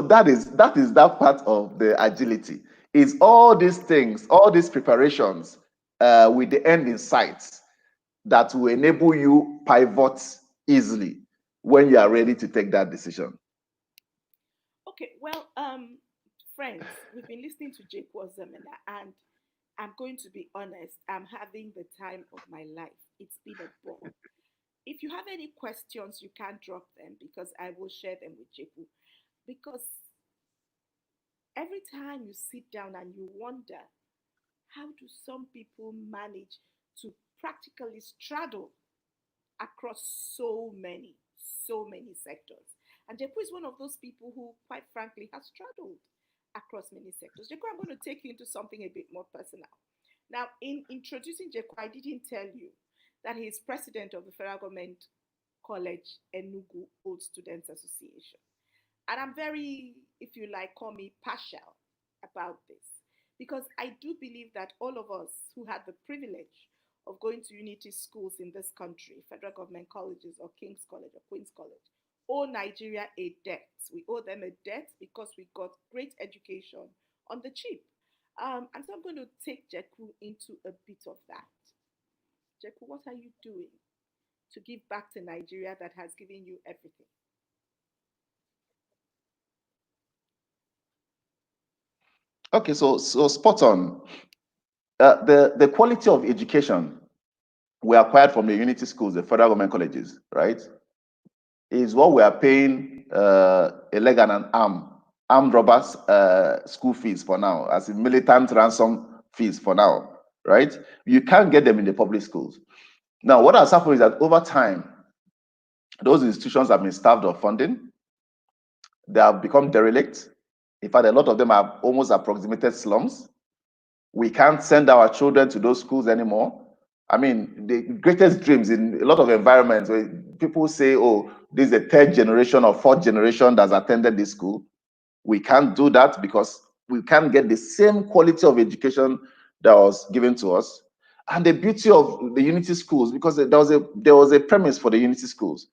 that is that part of the agility. Is all these things, all these preparations with the end in sight that will enable you pivot easily when you are ready to take that decision. Okay, well, friends, we've been listening to Jekwu Ozoemene, and I'm going to be honest, I'm having the time of my life. It's been a ball. If you have any questions, you can drop them because I will share them with Jekwu. Because every time you sit down and you wonder, how do some people manage to practically straddle across so many sectors? And Jekwu is one of those people who, quite frankly, has straddled across many sectors. Jekwu, I'm going to take you into something a bit more personal. Now, in introducing Jekwu, I didn't tell you that he is president of the Federal Government College Enugu Old Students Association. And I'm very, if you like, call me partial about this. Because I do believe that all of us who had the privilege of going to unity schools in this country, federal government colleges or King's College or Queen's College, owe Nigeria a debt. We owe them a debt because we got great education on the cheap. And so I'm going to take Jekwu into a bit of that. Jekwu, what are you doing to give back to Nigeria that has given you everything? Okay, so spot on. The quality of education we acquired from the unity schools, the federal government colleges, right, is what we are paying a leg and an armed robbers school fees for now, as in militant ransom fees for now, right? You can't get them in the public schools. Now, what has happened is that over time, those institutions have been starved of funding. They have become derelict. In fact, a lot of them have almost approximated slums. We can't send our children to those schools anymore. I mean, the greatest dreams in a lot of environments where people say, oh, this is the third generation or fourth generation that's attended this school. We can't do that because we can't get the same quality of education that was given to us. And the beauty of the unity schools, because there was a premise for the unity schools.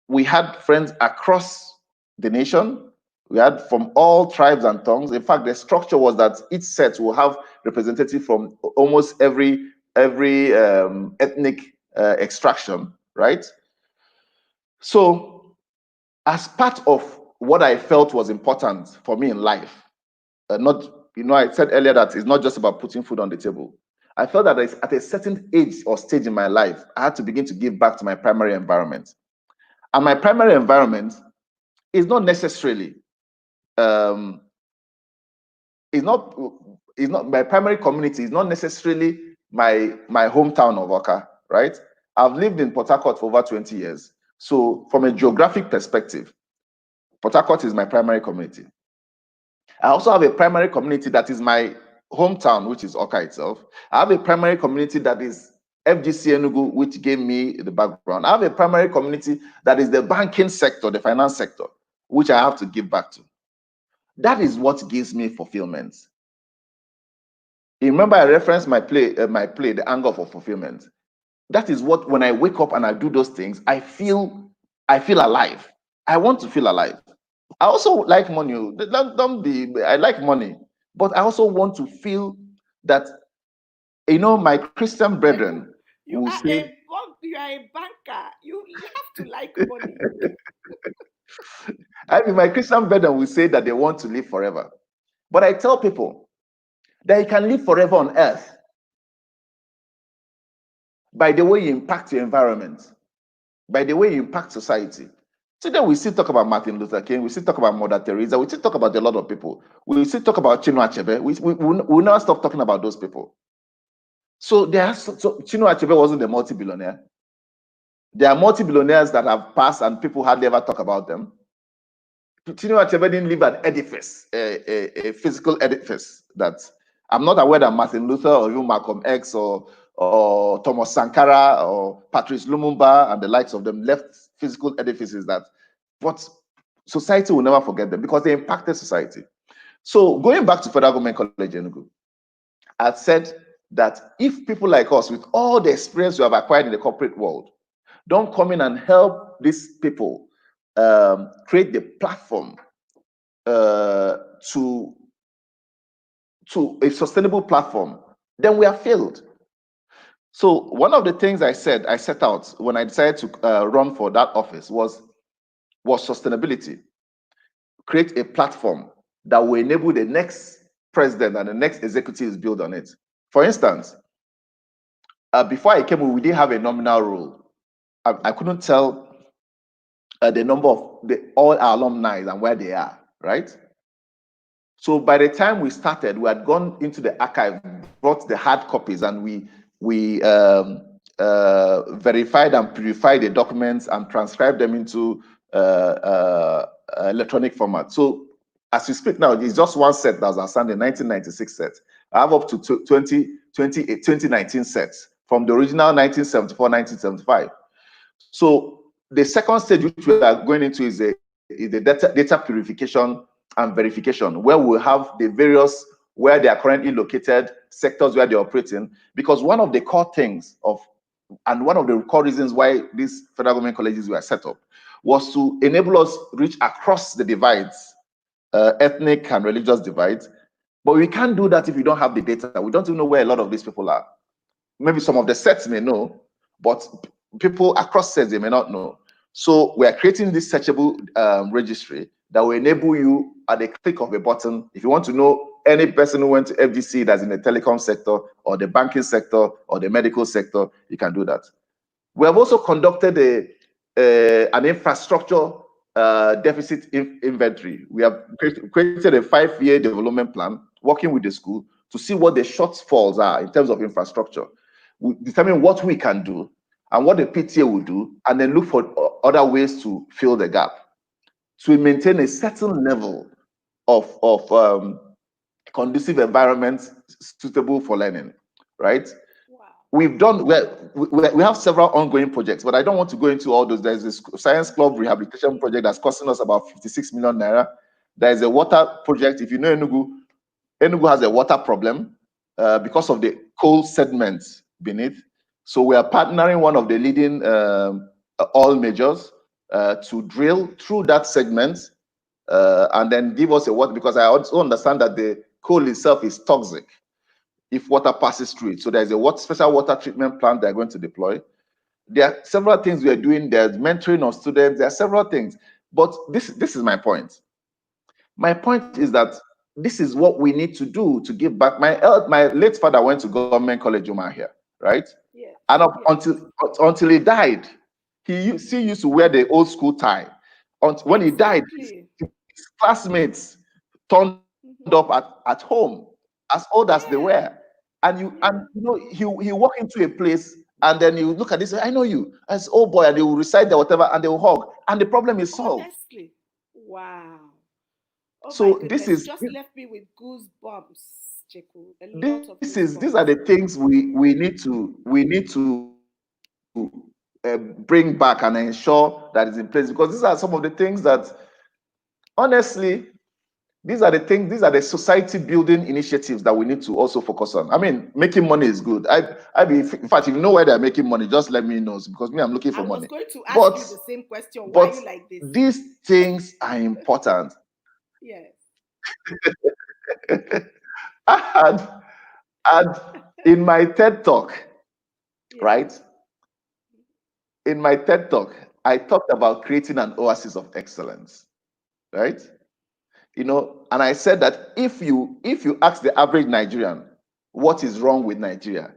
We had friends across the nation. We had from all tribes and tongues. In fact, the structure was that each set will have representative from almost every ethnic extraction, right? So, as part of what I felt was important for me in life, not, I said earlier that it's not just about putting food on the table. I felt that at a certain age or stage in my life, I had to begin to give back to my primary environment. And my primary environment is not necessarily um, is not my primary community is not necessarily my hometown of Oka, right? I've lived in Port Harcourt for over 20 years. So from a geographic perspective, Port Harcourt is my primary community. I also have a primary community that is my hometown, which is Oka itself. I have a primary community that is FGC Enugu, which gave me the background. I have a primary community that is the banking sector, the finance sector, which I have to give back to. That is what gives me fulfillment. You remember I referenced my play, The Anger for Fulfillment. That is what, when I wake up and I do those things, I feel alive. I want to feel alive. I also like money. Don't be. I like money, but I also want to feel that, my Christian brethren You will are say, you are a banker. You have to like money. my Christian brethren will say that they want to live forever. But I tell people that you can live forever on earth by the way you impact your environment, by the way you impact society. Today we still talk about Martin Luther King, we still talk about Mother Teresa, we still talk about a lot of people. We still talk about Chinua Achebe. We'll never stop talking about those people. So Chinua Achebe wasn't a multi-billionaire. There are multi-billionaires that have passed and people hardly ever talk about them. Chinua Achebe didn't leave an edifice, a physical edifice. That I'm not aware that Martin Luther or even Malcolm X or Thomas Sankara or Patrice Lumumba and the likes of them left physical edifices but society will never forget them because they impacted society. So going back to Federal Government College Enugu, I said that if people like us, with all the experience we have acquired in the corporate world, don't come in and help these people create the platform to a sustainable platform, then we are failed. So one of the things I set out when I decided to run for that office was sustainability. Create a platform that will enable the next president and the next executives build on it. For instance, before I came, we didn't have a nominal role. I couldn't tell the number of all our alumni and where they are, right? So by the time we started, we had gone into the archive, brought the hard copies, and we verified and purified the documents and transcribed them into electronic format. So as we speak now, it's just one set that was outstanding, 1996 set. I have up to 2019 sets from the original 1974, 1975. So the second stage which we are going into is the data purification and verification, where we'll have the various, where they are currently located, sectors where they operate in. Because one of the core things and one of the core reasons why these federal government colleges were set up was to enable us reach across the divides, ethnic and religious divides. But we can't do that if we don't have the data. We don't even know where a lot of these people are. Maybe some of the sets may know, but people across sets, they may not know. So we are creating this searchable registry that will enable you at the click of a button. If you want to know any person who went to FGC that's in the telecom sector or the banking sector or the medical sector, you can do that. We have also conducted an infrastructure deficit inventory. We have created a 5-year development plan, working with the school to see what the shortfalls are in terms of infrastructure. We determine what we can do and what the PTA will do, and then look for other ways to fill the gap, to maintain a certain level of conducive environment suitable for learning, right? Wow. We have several ongoing projects, but I don't want to go into all those. There's this science club rehabilitation project that's costing us about 56 million naira. There's a water project. If you know Enugu has a water problem because of the coal sediments beneath. So we are partnering one of the leading oil majors to drill through that segment and then give us a water, because I also understand that the coal itself is toxic if water passes through it. So there's a special water treatment plant they're going to deploy. There are several things we are doing. There's mentoring of students. There are several things. But this is my point. My point is that this is what we need to do to give back. My late father went to government college here, right? Yes. And Yes. until he died, he used to wear the old school tie. When he died, Exactly. his classmates turned up Mm-hmm. at home, as old as they were. Yeah. Yeah. He walk into a place and then you look at this, I know you as old boy, and they will recite their whatever and they will hug, and the problem is solved. Honestly. Wow. Oh my So goodness. You just left me with goosebumps, Jeku. A lot of these are goosebumps. the things we need to bring back and ensure that is in place, because these are some of the things that, honestly, these are the society building initiatives that we need to also focus on. I mean, making money is good. In fact, if you know where they're making money, just let me know, because me, I'm looking for I money. was going to ask But you the same question. Why are but you like this? these things are important. Yes. and, and in my TED talk, Yeah. right? In my TED talk, I talked about creating an oasis of excellence, right? And I said that if you ask the average Nigerian what is wrong with Nigeria,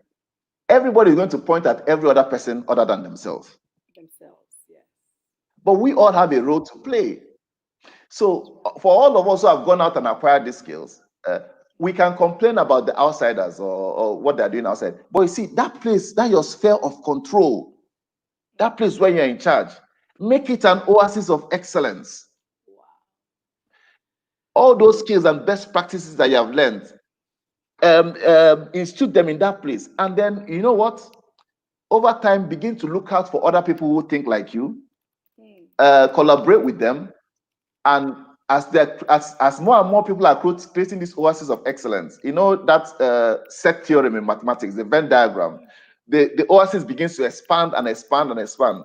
everybody is going to point at every other person other than themselves. Themselves. Yes. But we all have a role to play. So for all of us who have gone out and acquired these skills, we can complain about the outsiders, or what they're doing outside. But you see, that place, that your sphere of control, that place where you're in charge, make it an oasis of excellence. Wow. All those skills and best practices that you have learned, institute them in that place. And then, you know what? Over time, begin to look out for other people who think like you, Hmm. collaborate with them, and as more and more people are creating this oasis of excellence, that set theorem in mathematics, the Venn diagram, the oasis begins to expand and expand and expand.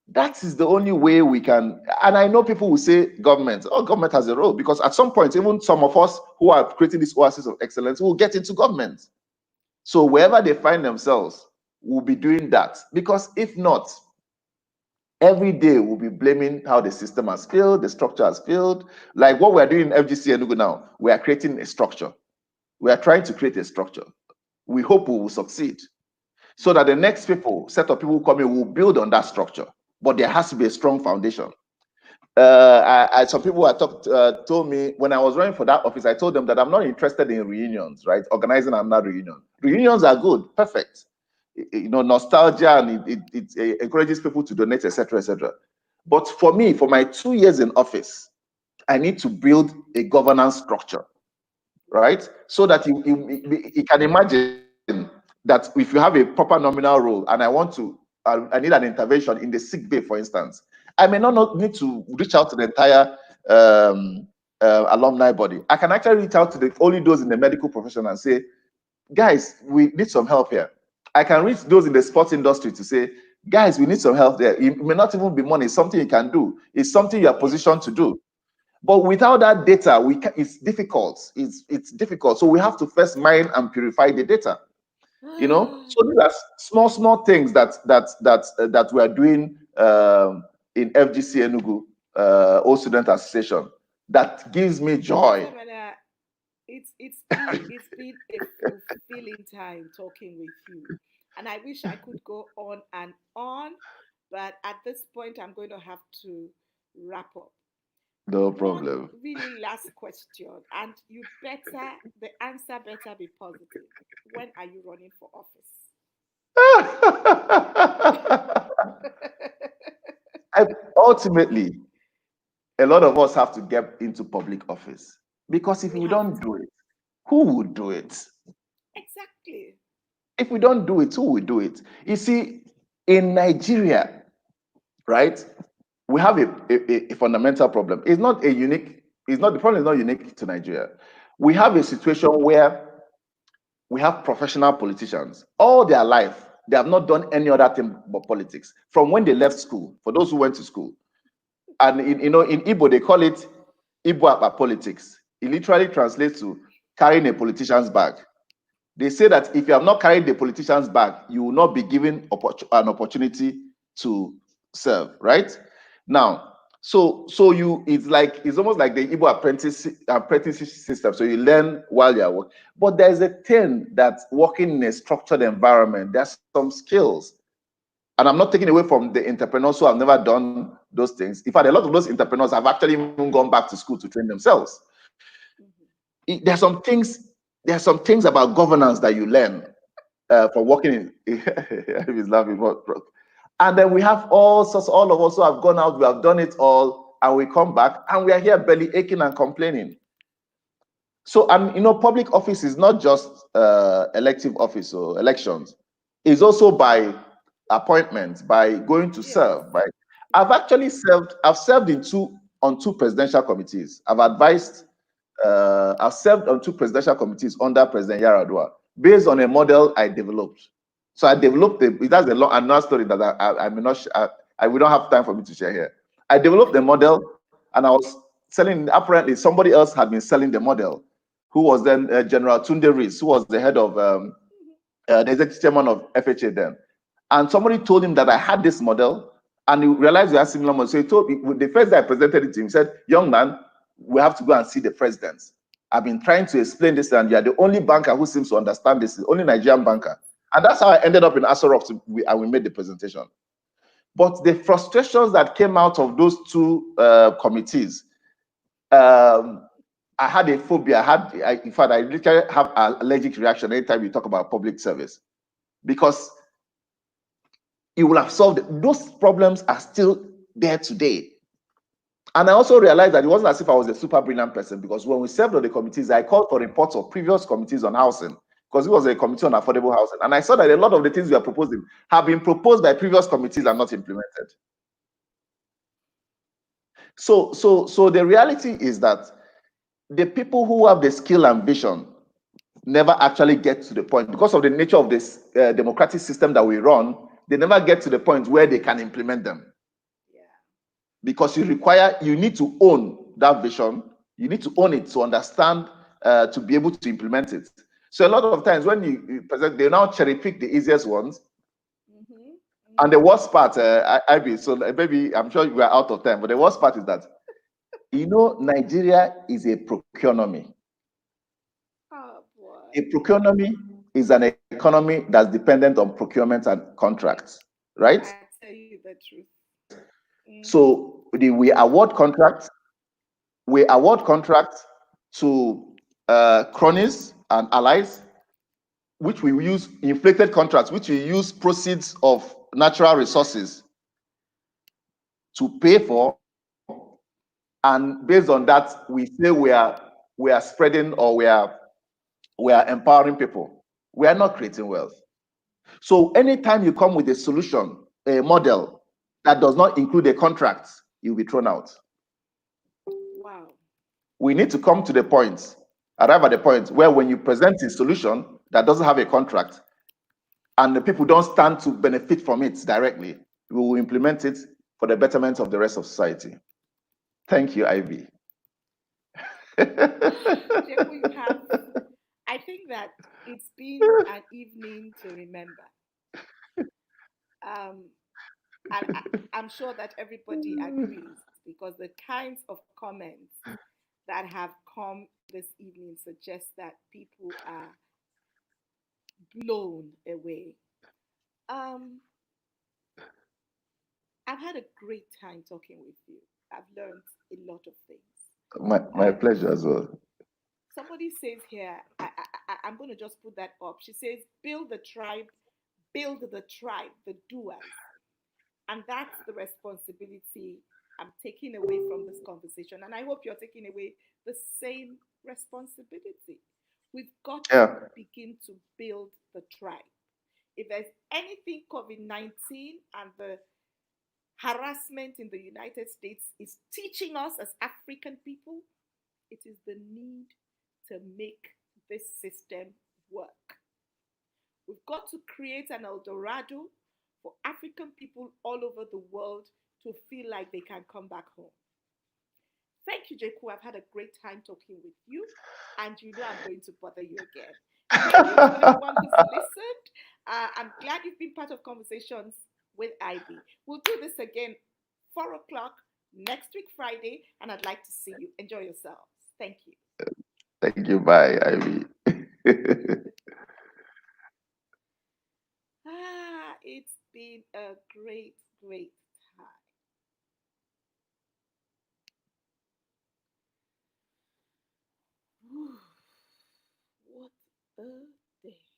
That is the only way we can. And I know people will say government has a role, because at some point, even some of us who are creating this oasis of excellence will get into government. So wherever they find themselves, will be doing that. Because if not, every day we'll be blaming how the system has failed, the structure has failed. Like what we're doing in FGC Enugu now, we are creating a structure. We are trying to create a structure. We hope we will succeed, so that the next set of people who come in will build on that structure. But there has to be a strong foundation. Some people told me when I was running for that office, I told them that I'm not interested in reunions, right? Organizing another reunion. Reunions are good, perfect. Nostalgia, and it encourages people to donate, etc., etc. But for me, for my 2 years in office, I need to build a governance structure, right? So that you can imagine that if you have a proper nominal role and I need an intervention in the sick bay, for instance, I may not need to reach out to the entire alumni body. I can actually reach out to only those in the medical profession and say, guys, we need some help here. I can reach those in the sports industry to say, guys, we need some help there. It may not even be money, it's something you can do. It's something you are positioned to do. But without that data, it's difficult. It's difficult. So we have to first mine and purify the data. So these are small things that we are doing in FGC Enugu, Old Student Association, that gives me joy. Ozoemene, it's been a fulfilling time talking with you, and I wish I could go on, but at this point, I'm going to have to wrap up. No One problem. really last question, and the answer better be positive. When are you running for office? I, ultimately, a lot of us have to get into public office, because if We we have don't to. do it, who will do it? Exactly. If we don't do it, who will do it? You see, in Nigeria, right, we have a fundamental problem. The problem is not unique to Nigeria. We have a situation where we have professional politicians. All their life, they have not done any other thing but politics. From when they left school, for those who went to school. And in Igbo, they call it Igbo Akpa politics. It literally translates to carrying a politician's bag. They say that if you have not carried the politician's bag, you will not be given an opportunity to serve, right? Now, it's almost like the Igbo apprenticeship system. So you learn while you're working. But there's a thing that working in a structured environment, there's some skills. And I'm not taking away from the entrepreneurs who have never done those things. In fact, a lot of those entrepreneurs have actually even gone back to school to train themselves. There are some things. There are some things about governance that you learn from working in. He's laughing, and then we have all sorts. All of us who have gone out, we have done it all, and we come back, and we are here belly aching and complaining. So, and public office is not just elective office or elections. It's also by appointment, by going to serve. By I've served on two presidential committees. I've served on two presidential committees under President Yaradua based on a model I developed. So I developed that's a long another story that I may not we don't have time for me to share here. I developed the model and I was selling. Apparently, somebody else had been selling the model, who was then General Tunde Rees, who was the head of the executive chairman of FHA then. And somebody told him that I had this model, and he realized we had similar models. So he told me, the first day I presented it to him, he said, "Young man, we have to go and see the president. I've been trying to explain this, and you're the only banker who seems to understand this, the only Nigerian banker." And that's how I ended up in Aso Rock, and we made the presentation. But the frustrations that came out of those two committees, I had a phobia. In fact, I literally have an allergic reaction anytime you talk about public service, because you will have solved it. Those problems are still there today. And I also realized that it wasn't as if I was a super brilliant person, because when we served on the committees, I called for reports of previous committees on housing, because it was a committee on affordable housing. And I saw that a lot of the things we are proposing have been proposed by previous committees and not implemented. So the reality is that the people who have the skill and vision never actually get to the point, because of the nature of this democratic system that we run. They never get to the point where they can implement them. Yeah. Because you need to own that vision. You need to own it to understand, to be able to implement it. So a lot of times when you present, they now cherry pick the easiest ones. And the worst part, IB, so maybe I'm sure we are out of time, but the worst part is that, Nigeria is a procurement. Oh, boy. A procurement is an economy that's dependent on procurement and contracts, right? I tell you the truth. Yes. So we award contracts. To cronies and allies, which we use inflated contracts, which we use proceeds of natural resources to pay for, and based on that, we say we are spreading, or we are empowering people. We are not creating wealth. So anytime you come with a solution, a model that does not include a contract, you'll be thrown out. Wow. We need to come to the point, arrive at the point where when you present a solution that doesn't have a contract and the people don't stand to benefit from it directly, we will implement it for the betterment of the rest of society. Thank you, IB. I think that it's been an evening to remember. I'm sure that everybody agrees, because the kinds of comments that have come this evening suggest that people are blown away. Um, I've had a great time talking with you. I've learned a lot of things. My pleasure as well. Somebody says here, I'm going to just put that up. She says, build the tribe, the doers. And that's the responsibility I'm taking away from this conversation. And I hope you're taking away the same responsibility. We've got to begin to build the tribe. If there's anything COVID-19 and the harassment in the United States is teaching us as African people, it is the need to make this system work. We've got to create an El Dorado for African people all over the world to feel like they can come back home. Thank you, Jekwu. I've had a great time talking with you, and I'm going to bother you again. Thank you to everyone who's listened. I'm glad you've been part of Conversations with IBEE. We'll do this again 4 o'clock next week, Friday, and I'd like to see you. Enjoy yourselves. Thank you. Thank you. Bye, IBEE. It's been a great, great time. a day.